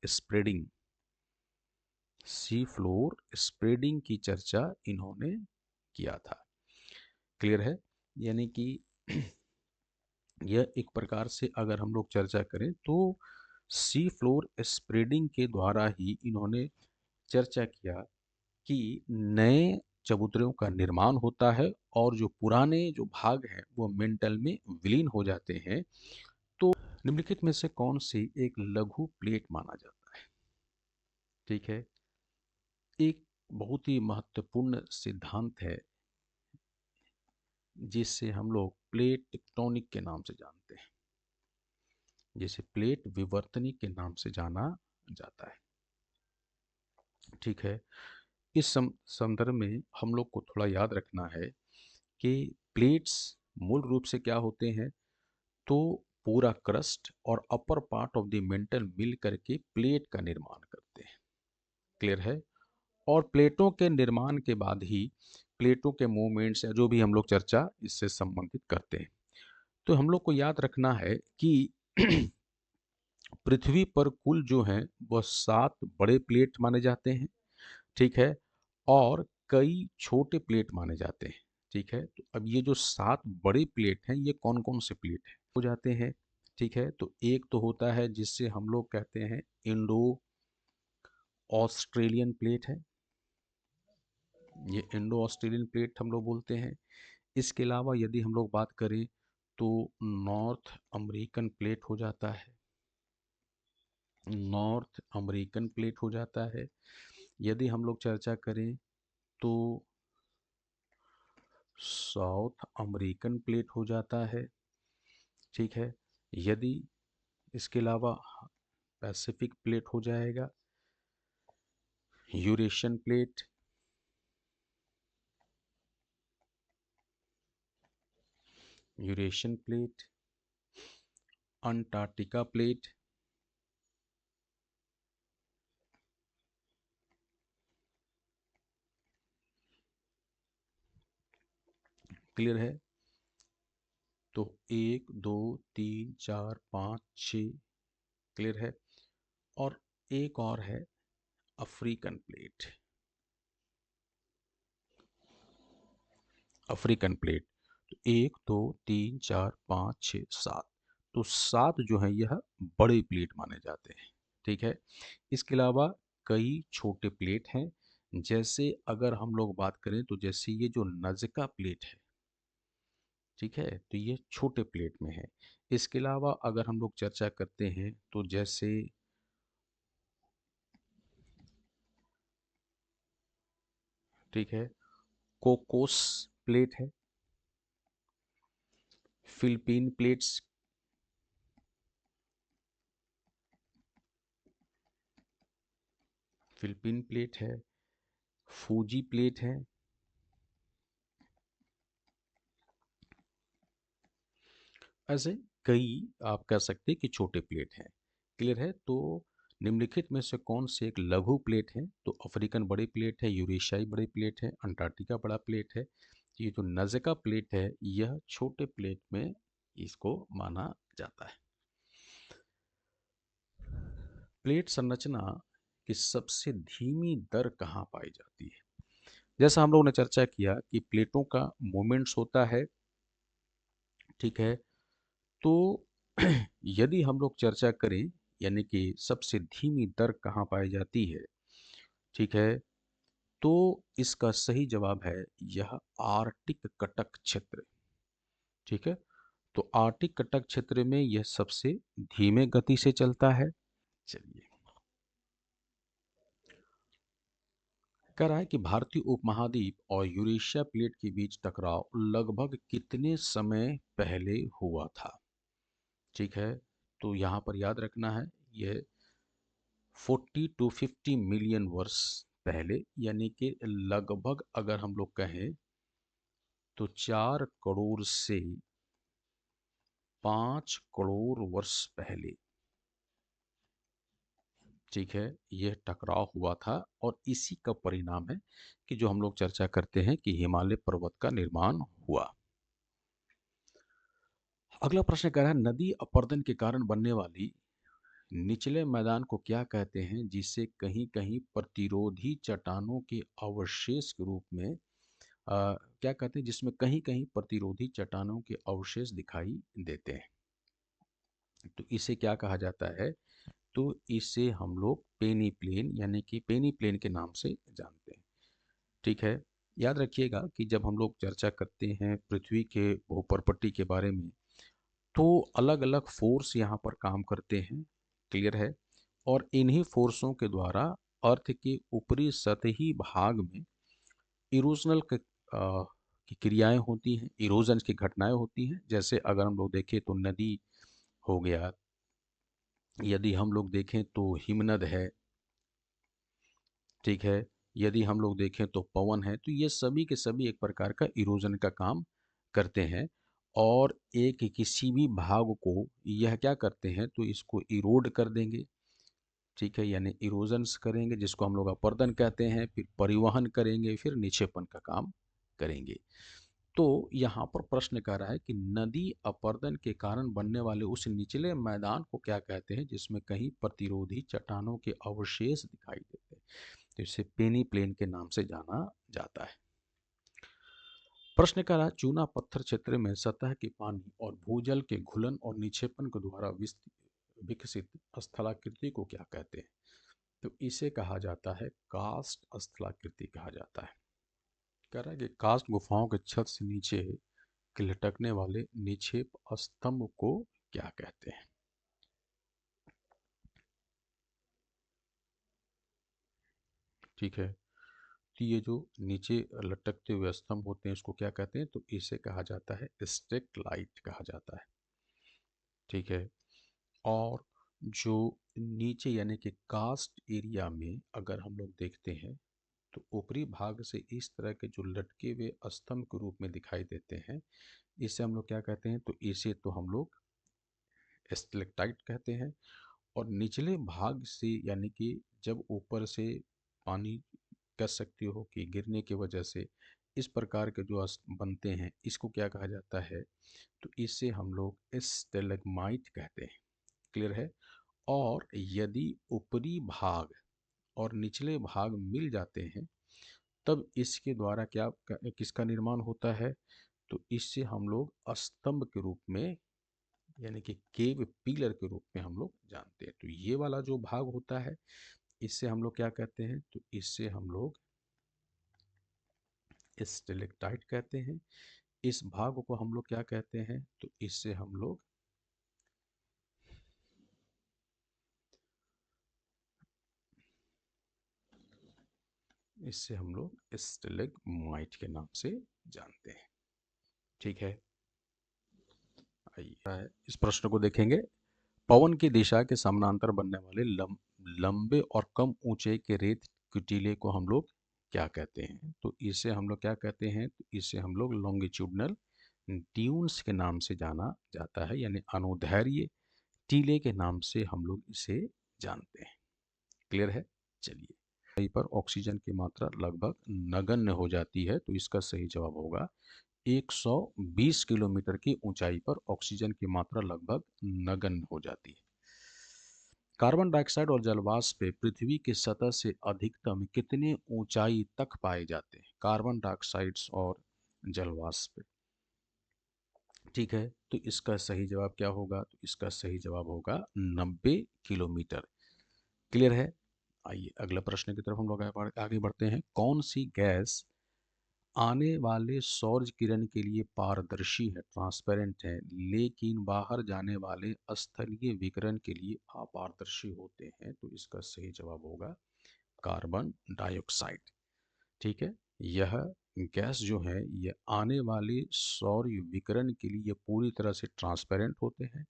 Speaker 1: स्प्रेडिंग की चर्चा इन्होंने किया था। क्लियर है? यानी कि यह एक प्रकार से अगर हम लोग चर्चा करें तो सी फ्लोर स्प्रेडिंग के द्वारा ही इन्होंने चर्चा किया कि नए चबूतरों का निर्माण होता है और जो पुराने जो भाग हैं वो मेंटल में विलीन हो जाते हैं। तो निम्नलिखित में से कौन सी एक लघु प्लेट माना जाता है? ठीक है, एक बहुत ही महत्वपूर्ण सिद्धांत है जिससे हम लोग प्लेट टेक्टोनिक के नाम से जानते हैं, जिसे प्लेट विवर्तनी के नाम से जाना जाता है। ठीक है, इस संदर्भ में हम लोग को थोड़ा याद रखना है कि प्लेट्स मूल रूप से क्या होते हैं, तो पूरा क्रस्ट और upper part of the mantle मिल करके प्लेट का निर्माण करते हैं। क्लियर है? और प्लेटों के निर्माण के बाद ही प्लेटों के मूवमेंट्स या जो भी हम लोग चर्चा इससे संबंधित करते हैं। तो हम लोग को याद रखना है कि पृथ्वी पर कुल जो है वह 7 बड़े प्लेट माने जाते हैं। ठीक है, और कई छोटे प्लेट माने जाते हैं। ठीक है, तो अब ये जो 7 बड़े प्लेट हैं ये कौन कौन से प्लेट हैं हो जाते हैं? ठीक है, तो एक तो होता है जिससे हम लोग कहते हैं इंडो ऑस्ट्रेलियन प्लेट है, ये इंडो ऑस्ट्रेलियन प्लेट हम लोग बोलते हैं। इसके अलावा यदि हम लोग बात करें तो नॉर्थ अमेरिकन प्लेट हो जाता है, नॉर्थ अमेरिकन प्लेट हो जाता है। यदि हम लोग चर्चा करें तो साउथ अमेरिकन प्लेट हो जाता है। ठीक है, यदि इसके अलावा पैसिफिक प्लेट हो जाएगा, Eurasian plate, Eurasian plate, Antarctica plate, clear है? तो 1 2 3 4 5 6, क्लियर है? और एक और है अफ्रीकन प्लेट, अफ्रीकन प्लेट। तो 1 2 3 4 5 6 7, तो 7 जो है यह बड़े प्लेट माने जाते हैं। ठीक है, इसके अलावा कई छोटे प्लेट हैं, जैसे अगर हम लोग बात करें तो जैसे ये जो नज़का प्लेट है, ठीक है, तो ये छोटे प्लेट में है। इसके अलावा अगर हम लोग चर्चा करते हैं तो जैसे ठीक है, कोकोस प्लेट है, फिलिपीन प्लेट्स, फिलिपीन प्लेट है, फूजी प्लेट है, ऐसे कई आप कह सकते हैं कि छोटे प्लेट हैं। क्लियर है? तो निम्नलिखित में से कौन से एक लघु प्लेट है? तो अफ्रीकन बड़ी प्लेट है, यूरेशियाई बड़ी प्लेट है, अंटार्कटिका बड़ा प्लेट है। ये जो नज़का प्लेट है यह छोटे प्लेट में इसको माना जाता है। प्लेट संरचना की सबसे धीमी दर कहाँ पाई जाती है? जैसा हम लोगों ने चर्चा किया कि प्लेटों का मोमेंट्स होता है, ठीक है। तो यदि हम लोग चर्चा करें यानी कि सबसे धीमी दर कहाँ पाई जाती है, ठीक है, तो इसका सही जवाब है यह आर्कटिक कटक क्षेत्र। ठीक है, तो आर्कटिक कटक क्षेत्र में यह सबसे धीमे गति से चलता है। चलिए, कह रहा है कि भारतीय उपमहाद्वीप और यूरेशिया प्लेट के बीच टकराव लगभग कितने समय पहले हुआ था? ठीक है, तो यहाँ पर याद रखना है यह 40 to 50 मिलियन वर्ष पहले, यानी कि लगभग अगर हम लोग कहें तो 4 करोड़ से 5 करोड़ वर्ष पहले, ठीक है, यह टकराव हुआ था। और इसी का परिणाम है कि जो हम लोग चर्चा करते हैं कि हिमालय पर्वत का निर्माण हुआ। अगला प्रश्न कह रहा है नदी अपरदन के कारण बनने वाली निचले मैदान को क्या कहते हैं जिसे कहीं कहीं प्रतिरोधी चट्टानों के अवशेष के रूप में क्या कहते हैं, जिसमें कहीं कहीं प्रतिरोधी चट्टानों के अवशेष दिखाई देते हैं? तो इसे क्या कहा जाता है? तो इसे हम लोग पेनी प्लेन यानी कि पेनी प्लेन के नाम से जानते हैं। ठीक है, याद रखिएगा कि जब हम लोग चर्चा करते हैं पृथ्वी के भूपर्पट्टी के बारे में, तो अलग अलग फोर्स यहाँ पर काम करते हैं। क्लियर है? और इन्हीं फोर्सों के द्वारा अर्थ के ऊपरी सतही भाग में इरोजनल की क्रियाएं होती हैं, इरोजन की घटनाएं होती हैं। जैसे अगर हम लोग देखें तो नदी हो गया, यदि हम लोग देखें तो हिमनद है, ठीक है, यदि हम लोग देखें तो पवन है, तो ये सभी के सभी एक प्रकार का इरोजन का काम करते हैं। और एक किसी भी भाग को यह क्या करते हैं, तो इसको इरोड कर देंगे। ठीक है, यानी इरोजन्स करेंगे जिसको हम लोग अपर्दन कहते हैं, फिर परिवहन करेंगे, फिर निक्षेपण का काम करेंगे। तो यहाँ पर प्रश्न कर रहा है कि नदी अपरदन के कारण बनने वाले उस निचले मैदान को क्या कहते हैं जिसमें कहीं प्रतिरोधी चट्टानों के अवशेष दिखाई देते हैं? तो इसे पेनी प्लेन के नाम से जाना जाता है। प्रश्न कर रहा है चूना पत्थर क्षेत्र में सतह के पानी और भूजल के घुलन और निक्षेपण के द्वारा विकसित स्थलाकृति को क्या कहते हैं? तो इसे कहा जाता है कास्ट स्थलाकृति कहा जाता है। कह रहा है कि कास्ट गुफाओं के छत से नीचे के लटकने वाले निक्षेप स्तंभ को क्या कहते हैं? ठीक है, तो ये जो नीचे लटकते हुए स्तंभ होते हैं इसको क्या कहते हैं? तो इसे कहा जाता है स्टेक लाइट कहा जाता है। ठीक है, और जो नीचे यानी कि कास्ट एरिया में अगर हम लोग देखते हैं तो ऊपरी भाग से इस तरह के जो लटके हुए स्तंभ के रूप में दिखाई देते हैं, इसे हम लोग क्या कहते हैं? तो इसे तो हम लोग स्टेलेक्टाइट कहते हैं। और निचले भाग से यानी कि जब ऊपर से पानी कह सकते हो कि गिरने की वजह से इस प्रकार के जो बनते हैं इसको क्या कहा जाता है? तो इसे हम लोग स्टेलेग्माइट कहते हैं। क्लियर है? और यदि ऊपरी भाग और निचले भाग मिल जाते हैं तब इसके द्वारा क्या किसका निर्माण होता है? तो इससे हम लोग स्तंभ के रूप में यानी कि केव पिलर के रूप में हम लोग जानते हैं। तो ये वाला जो भाग होता है इससे हम लोग क्या कहते हैं? तो इससे हम लोग स्टेलेक्टाइट कहते हैं। इस भाग को हम लोग क्या कहते हैं? तो इससे हम लोग इससे हम लोग स्टेलेगमाइट के नाम से जानते हैं। ठीक है, आइए इस प्रश्न को देखेंगे। पवन की दिशा के समानांतर बनने वाले लंबे और कम ऊंचे के रेत के टीले को हम लोग क्या कहते हैं? तो इसे हम लोग क्या कहते हैं? तो इसे हम लोग लॉन्गिट्यूडनल ड्यून्स के नाम से जाना जाता है, यानी अनुदैर्घ्य टीले के नाम से हम लोग इसे जानते हैं। क्लियर है? चलिए, कहीं पर ऑक्सीजन की मात्रा लगभग नगण्य हो जाती है, तो इसका सही जवाब होगा 120 किलोमीटर की ऊंचाई पर ऑक्सीजन की मात्रा लगभग नगण्य हो जाती है। कार्बन डाइऑक्साइड और जलवाष्प पृथ्वी की सतह से अधिकतम कितने ऊंचाई तक पाए जाते हैं? कार्बन डाइऑक्साइड और जलवाष्प। ठीक है, तो इसका सही जवाब क्या होगा? तो इसका सही जवाब होगा 90 किलोमीटर। क्लियर है? आइए अगले प्रश्न की तरफ हम लोग आगे बढ़ते हैं। कौन सी गैस आने वाले सौर किरण के लिए पारदर्शी है, ट्रांसपेरेंट है, लेकिन बाहर जाने वाले स्थलीय विकिरण के लिए अपारदर्शी होते हैं? तो इसका सही जवाब होगा कार्बन डाइऑक्साइड। ठीक है, यह गैस जो है यह आने वाले सौर विकिरण के लिए पूरी तरह से ट्रांसपेरेंट होते हैं,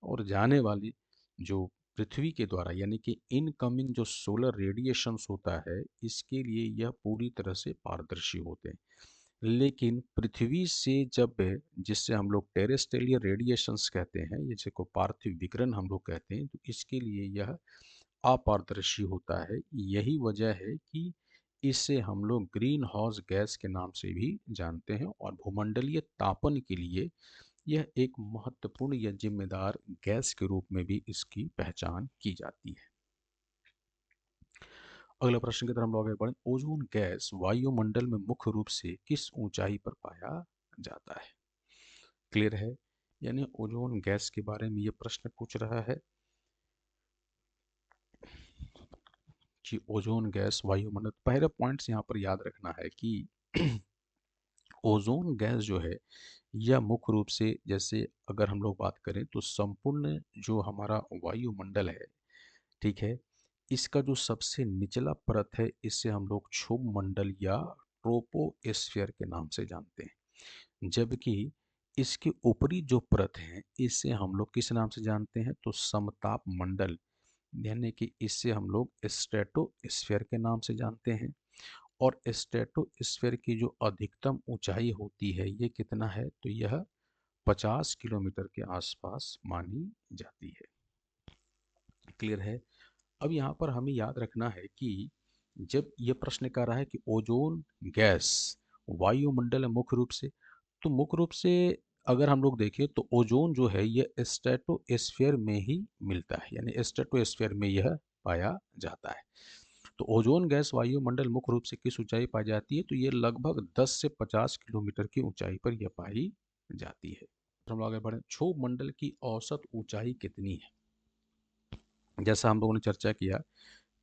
Speaker 1: और जाने वाली जो पृथ्वी के द्वारा यानी कि इनकमिंग जो सोलर रेडिएशंस होता है, इसके लिए यह पूरी तरह से पारदर्शी होते हैं। लेकिन पृथ्वी से जब, जिससे हम लोग टेरेस्ट्रियल रेडिएशंस कहते हैं, जैसे को पार्थिव विकिरण हम लोग कहते हैं, तो इसके लिए यह अपारदर्शी होता है। यही वजह है कि इसे हम लोग ग्रीन हाउस गैस के नाम से भी जानते हैं, और भूमंडलीय तापन के लिए यह एक महत्वपूर्ण या जिम्मेदार गैस के रूप में भी इसकी पहचान की जाती है। अगला प्रश्न की तरफ हम लोग आगे बढ़ें। ओजोन गैस वायुमंडल में मुख्य रूप से किस ऊंचाई पर पाया जाता है? क्लियर है? यानी ओजोन गैस के बारे में ये प्रश्न पूछ रहा है कि ओजोन गैस वायुमंडल, पहले पॉइंट्स यहाँ पर याद रखना है कि ओजोन गैस जो है यह मुख्य रूप से, जैसे अगर हम लोग बात करें तो संपूर्ण जो हमारा वायुमंडल है, ठीक है, इसका जो सबसे निचला परत है इसे हम लोग क्षोभ मंडल या ट्रोपोस्फियर के नाम से जानते हैं, जबकि इसके ऊपरी जो परत है इसे हम लोग किस नाम से जानते हैं? तो समताप मंडल, यानी कि इससे हम लोग स्ट्रेटोस्फियर के नाम से जानते हैं। और स्ट्रेटोस्फियर की जो अधिकतम ऊंचाई होती है ये कितना है? तो यह 50 किलोमीटर के आसपास मानी जाती है। क्लियर है? अब यहाँ पर हमें याद रखना है कि जब यह प्रश्न कर रहा है कि ओजोन गैस वायुमंडल है मुख्य रूप से, तो मुख्य रूप से अगर हम लोग देखें तो ओजोन जो है यह स्ट्रेटोस्फियर में ही मिलता है, यानी स्ट्रेटोस्फियर में यह पाया जाता है। तो ओजोन गैस वायुमंडल मुख्य रूप से किस ऊंचाई पाई जाती है? तो ये लगभग 10 से 50 किलोमीटर की ऊंचाई पर यह पाई जाती है। तो हम आगे बढ़े, क्षोभ मंडल की औसत ऊंचाई कितनी है? जैसा हम लोगों ने चर्चा किया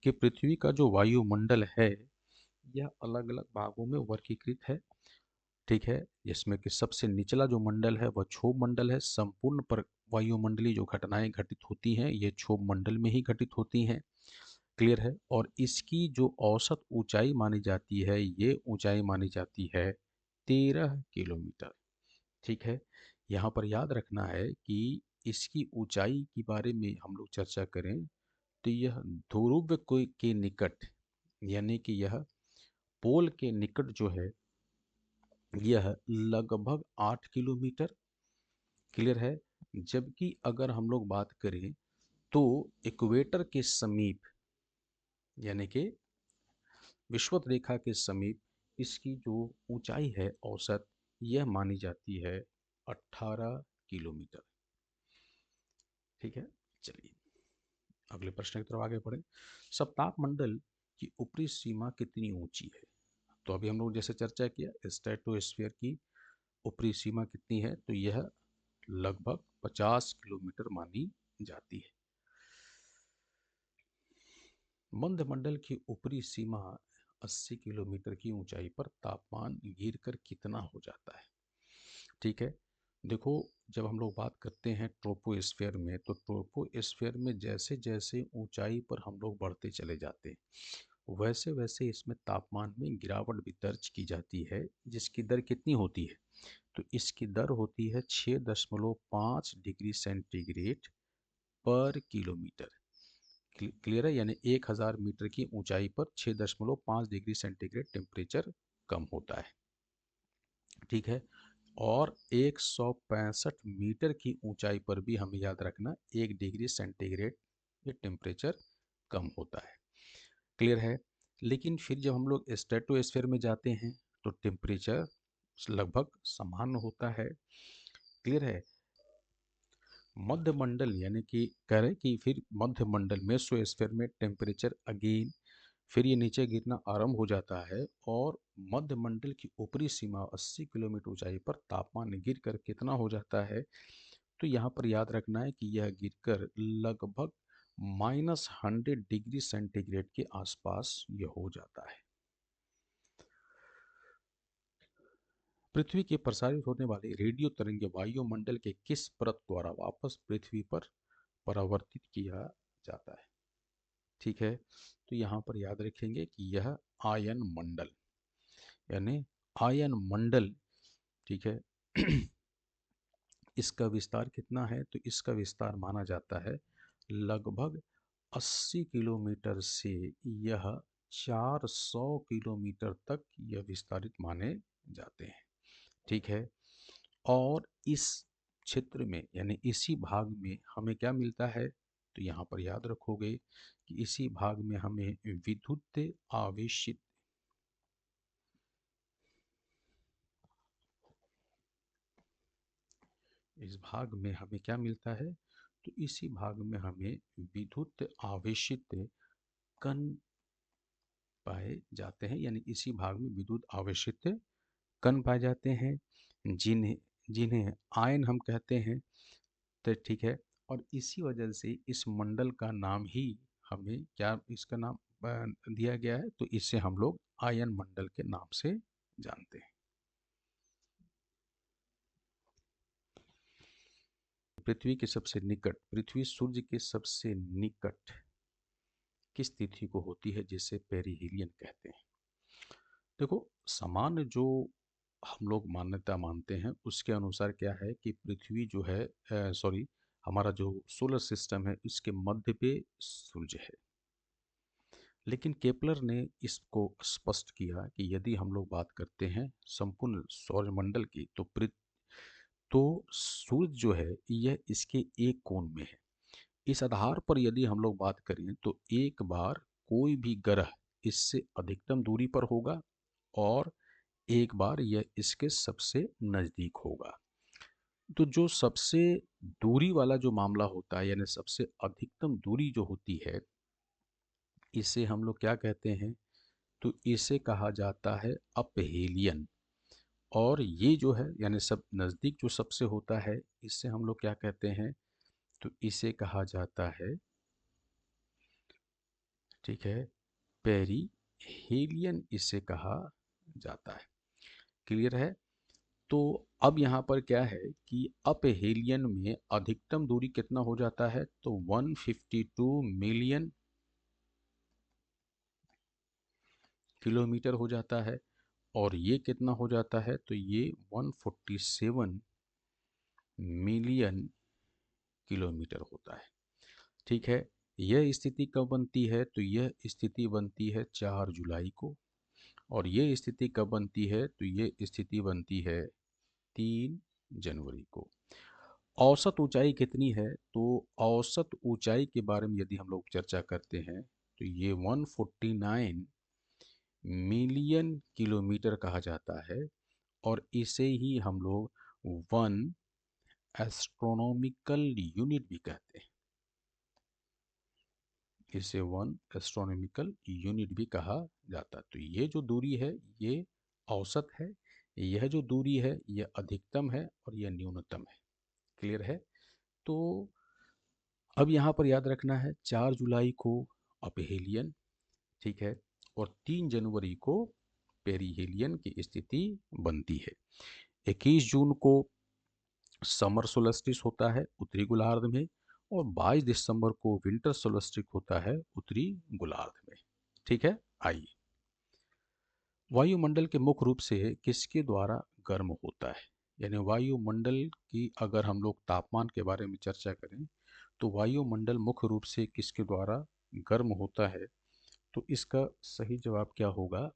Speaker 1: कि पृथ्वी का जो वायुमंडल है यह अलग अलग भागों में वर्गीकृत है। ठीक है, जिसमें कि सबसे निचला जो मंडल है वह क्षोभ मंडल है। संपूर्ण पर वायुमंडलीय जो घटनाएं घटित होती हैं ये क्षोभ मंडल में ही घटित होती हैं। क्लियर है? और इसकी जो औसत ऊंचाई मानी जाती है, ये ऊंचाई मानी जाती है 13 किलोमीटर। ठीक है, यहाँ पर याद रखना है कि इसकी ऊंचाई के बारे में हम लोग चर्चा करें तो यह ध्रुव के निकट, यानी कि यह पोल के निकट जो है यह लगभग 8 किलोमीटर। क्लियर है? जबकि अगर हम लोग बात करें तो इक्वेटर के समीप, यानी कि विषुवत रेखा के समीप इसकी जो ऊंचाई है औसत, यह मानी जाती है 18 किलोमीटर। ठीक है, चलिए अगले प्रश्न की तरफ आगे बढ़े। सप्ताह मंडल की ऊपरी सीमा कितनी ऊंची है? तो अभी हम लोग जैसे चर्चा किया स्ट्रेटोस्फीयर की ऊपरी सीमा कितनी है, तो यह लगभग 50 किलोमीटर मानी जाती है। मंडल की ऊपरी सीमा 80 किलोमीटर की ऊंचाई पर तापमान गिरकर कितना हो जाता है? ठीक है, देखो, जब हम लोग बात करते हैं ट्रोपोस्फेयर में, तो ट्रोपोस्फेयर में जैसे जैसे ऊंचाई पर हम लोग बढ़ते चले जाते हैं वैसे वैसे इसमें तापमान में गिरावट भी दर्ज की जाती है, जिसकी दर कितनी होती है? तो इसकी दर होती है 6.5 डिग्री सेंटीग्रेड पर किलोमीटर। क्लियर है? यानी 1000 मीटर की ऊंचाई पर 6.5 डिग्री सेंटीग्रेड टेम्परेचर कम होता है। ठीक है। और 165 मीटर की ऊंचाई पर भी हमें याद रखना 1 डिग्री सेंटीग्रेड ये टेम्परेचर कम होता है। क्लियर है? लेकिन फिर जब हम लोग स्ट्रेटोस्फेयर में जाते हैं तो टेम्परेचर लगभग समान होता है। क्लियर है? मध्य मंडल यानी कि कह रहे कि फिर मध्य मंडल मेसोस्फीयर में टेम्परेचर अगेन फिर ये नीचे गिरना आरंभ हो जाता है और मध्य मंडल की ऊपरी सीमा 80 किलोमीटर ऊंचाई पर तापमान गिरकर कितना हो जाता है? तो यहाँ पर याद रखना है कि यह गिरकर लगभग -100 डिग्री सेंटीग्रेड के आसपास यह हो जाता है। पृथ्वी के प्रसारित होने वाले रेडियो तरंग वायुमंडल के किस परत द्वारा वापस पृथ्वी पर परावर्तित किया जाता है? ठीक है। तो यहाँ पर याद रखेंगे कि यह आयन मंडल यानी आयन मंडल। ठीक है। इसका विस्तार कितना है? तो इसका विस्तार माना जाता है लगभग 80 किलोमीटर से यह 400 किलोमीटर तक यह विस्तारित माने जाते हैं। ठीक है। और इस क्षेत्र में यानी इसी भाग में हमें क्या मिलता है? तो यहाँ पर याद रखोगे कि इसी भाग में हमें विद्युत आवेशित इस भाग में हमें क्या मिलता है? तो इसी भाग में हमें विद्युत आवेशित कण पाए जाते हैं, यानी इसी भाग में विद्युत आवेशित कण पाए जाते हैं जिन्हें जिन्हें आयन हम कहते हैं। तो ठीक है। और इसी वजह से इस मंडल का नाम ही हमें क्या इसका नाम दिया गया है? तो इसे हम लोग आयन मंडल के नाम से जानते हैं। पृथ्वी सूर्य के सबसे निकट किस तिथि को होती है जिसे पेरिहीलियन कहते हैं? देखो, सामान्य जो हम लोग मान्यता मानते हैं उसके अनुसार क्या है कि पृथ्वी जो है सॉरी हमारा जो सोलर सिस्टम है इसके मध्य पे सूर्य है। लेकिन केपलर ने इसको स्पष्ट किया कि यदि हम लोग बात करते हैं संपूर्ण सौरमंडल की तो सूर्य जो है यह इसके एक कोण में है। इस आधार पर यदि हम लोग बात करें तो एक बार कोई भी ग्रह इससे अधिकतम दूरी पर होगा और एक बार यह इसके सबसे नज़दीक होगा। तो जो सबसे दूरी वाला जो मामला होता है यानी सबसे अधिकतम दूरी जो होती है इसे हम लोग क्या कहते हैं? तो इसे कहा जाता है अपहेलियन। और ये जो है यानी सब नज़दीक जो सबसे होता है इससे हम लोग क्या कहते हैं? तो इसे कहा जाता है, ठीक है, पेरीहेलियन इसे कहा जाता है। क्लियर है? तो अब यहाँ पर क्या है कि अपहेलियन में अधिकतम दूरी कितना हो जाता है? तो 152 मिलियन किलोमीटर हो जाता है। और ये कितना हो जाता है? तो ये 147 मिलियन किलोमीटर होता है। ठीक है। यह स्थिति कब बनती है? तो यह स्थिति बनती है 4 जुलाई को। और ये स्थिति कब बनती है? तो ये स्थिति बनती है 3 जनवरी को। औसत ऊंचाई कितनी है? तो औसत ऊंचाई के बारे में यदि हम लोग चर्चा करते हैं तो ये 149 मिलियन किलोमीटर कहा जाता है। और इसे ही हम लोग वन एस्ट्रोनॉमिकल यूनिट भी कहते हैं। इसे वन एस्ट्रोनॉमिकल यूनिट भी कहा जाता है। तो ये जो दूरी है ये औसत है, यह जो दूरी है यह अधिकतम है और यह न्यूनतम है। क्लियर है? तो अब यहाँ पर याद रखना है 4 जुलाई को अपहेलियन, ठीक है, और 3 जनवरी को पेरीहेलियन की स्थिति बनती है। 21 जून को समर सोलस्टिस होता है उत्तरी गोलार्ध में और 22 दिसंबर को विंटर सोलस्टिस होता है उत्तरी गोलार्ध में। ठीक है। आइए, वायुमंडल के मुख्य रूप से किसके द्वारा गर्म होता है? यानी वायुमंडल की अगर हम लोग तापमान के बारे में चर्चा करें तो वायुमंडल मुख्य रूप से किसके द्वारा गर्म होता है? तो इसका सही जवाब क्या होगा?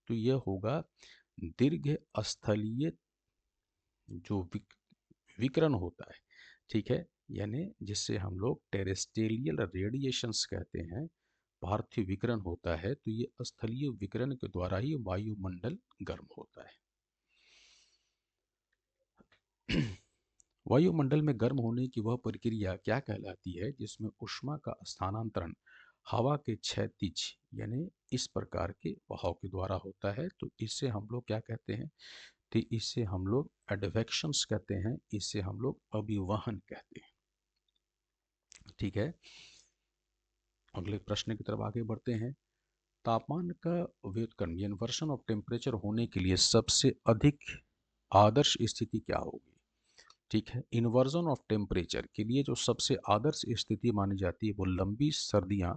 Speaker 1: तो यह होगा दीर्घ स्थलीय जो विकिरण होता है, ठीक है, यानी जिससे हम लोग टेरेस्ट्रियल रेडिएशंस कहते हैं, पार्थिव विकिरण होता है, तो ये स्थलीय विकिरण के द्वारा ही वायुमंडल गर्म होता है। वायुमंडल में गर्म होने की वह प्रक्रिया क्या कहलाती है जिसमें ऊष्मा का स्थानांतरण हवा के क्षैतिज यानी इस प्रकार के बहाव के द्वारा होता है? तो इससे हम लोग क्या कहते हैं? तो इससे हम लोग एडवेक्शंस कहते हैं, इससे हम लोग अभिवहन कहते हैं, ठीक है। अगले प्रश्न की तरफ आगे बढ़ते हैं। तापमान का व्युत्क्रम या इन्वर्शन ऑफ टेम्परेचर होने के लिए सबसे अधिक आदर्श स्थिति क्या होगी? ठीक है, इन्वर्जन ऑफ टेम्परेचर के लिए जो सबसे आदर्श स्थिति मानी जाती है वो लंबी सर्दियां,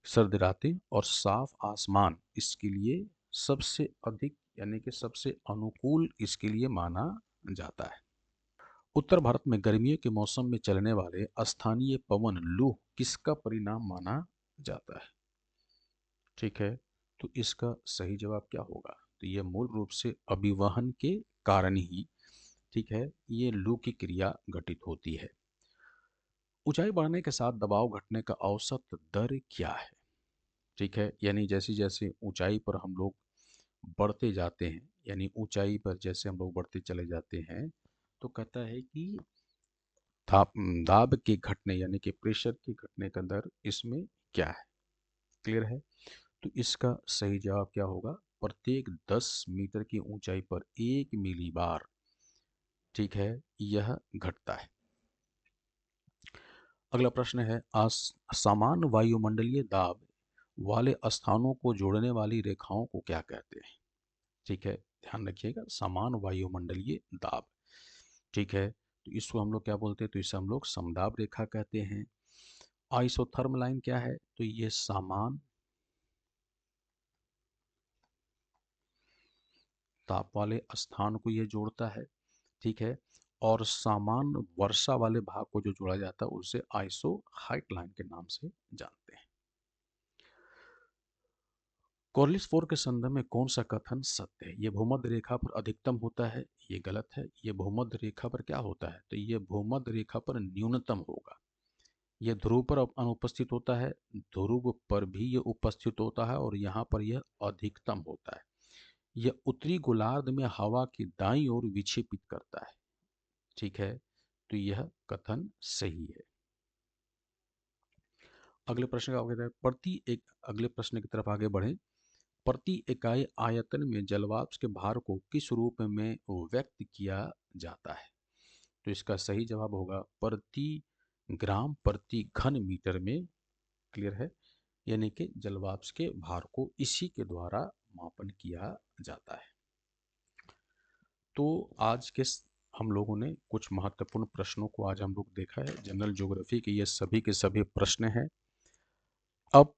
Speaker 1: सर्द रातें और साफ आसमान इसके लिए सबसे अधिक यानी कि सबसे अनुकूल इसके लिए माना जाता है। उत्तर भारत में गर्मियों के मौसम में चलने वाले स्थानीय पवन लू किसका परिणाम माना जाता है? ठीक है, तो इसका सही जवाब क्या होगा? तो यह मूल रूप से अभिवहन के कारण ही, ठीक है, ये लू की क्रिया घटित होती है। ऊंचाई बढ़ने के साथ दबाव घटने का औसत दर क्या है? ठीक है, यानी जैसे जैसे ऊंचाई पर हम लोग बढ़ते जाते हैं, यानी ऊंचाई पर जैसे हम लोग बढ़ते चले जाते हैं, तो कहता है कि दाब दाब के घटने यानी कि प्रेशर के घटने का दर इसमें क्या है? क्लियर है? तो इसका सही जवाब क्या होगा? प्रत्येक 10 मीटर की ऊंचाई पर 1 मिली बार, ठीक है, यह घटता है। अगला प्रश्न है, समान वायुमंडलीय दाब वाले स्थानों को जोड़ने वाली रेखाओं को क्या कहते हैं? ठीक है, ध्यान रखिएगा, समान वायुमंडलीय दाब, ठीक है, तो इसको हम लोग क्या बोलते हैं? तो इसे हम लोग समदाब रेखा कहते हैं। आइसोथर्म लाइन क्या है? तो ये समान ताप वाले स्थान को ये जोड़ता है, ठीक है, और समान वर्षा वाले भाग को जो जोड़ा जाता है उसे आइसो हाइट लाइन के नाम से जानते हैं। कॉर्लिस फोर के संदर्भ में कौन सा कथन सत्य है? ये भूमध्य रेखा पर अधिकतम होता है, ये गलत है। ये भूमध्य रेखा पर क्या होता है? तो ये भूमध्य रेखा पर न्यूनतम होगा। यह ध्रुव पर अनुपस्थित होता है, ध्रुव पर भी यह उपस्थित होता है और यहाँ पर यह अधिकतम होता है। यह उत्तरी गोलार्ध में हवा की दाईं ओर विक्षेपित करता है, ठीक है, तो यह कथन सही है। अगले प्रश्न का आगे अगले प्रश्न की तरफ आगे बढ़ें। प्रति इकाई आयतन में जलवाष्प के भार को किस रूप में व्यक्त किया जाता है? तो इसका सही जवाब होगा प्रति ग्राम प्रति घन मीटर में, क्लियर है, यानी कि जलवाष्प के भार को इसी के द्वारा मापन किया जाता है। तो आज के हम लोगों ने कुछ महत्वपूर्ण प्रश्नों को आज हम लोग देखा है। जनरल ज्योग्राफी के ये सभी के सभी प्रश्न हैं। अब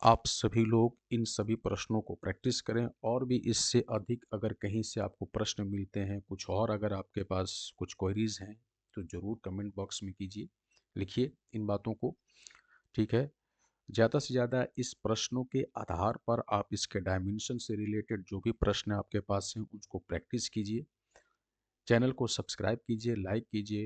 Speaker 1: आप सभी लोग इन सभी प्रश्नों को प्रैक्टिस करें और भी इससे अधिक अगर कहीं से आपको प्रश्न मिलते हैं, कुछ और अगर आपके पास कुछ क्वेरीज हैं तो ज़रूर कमेंट बॉक्स में कीजिए, लिखिए इन बातों को, ठीक है। ज़्यादा से ज़्यादा इस प्रश्नों के आधार पर आप इसके डायमेंशन से रिलेटेड जो भी प्रश्न आपके पास हैं उसको प्रैक्टिस कीजिए। चैनल को सब्सक्राइब कीजिए, लाइक कीजिए।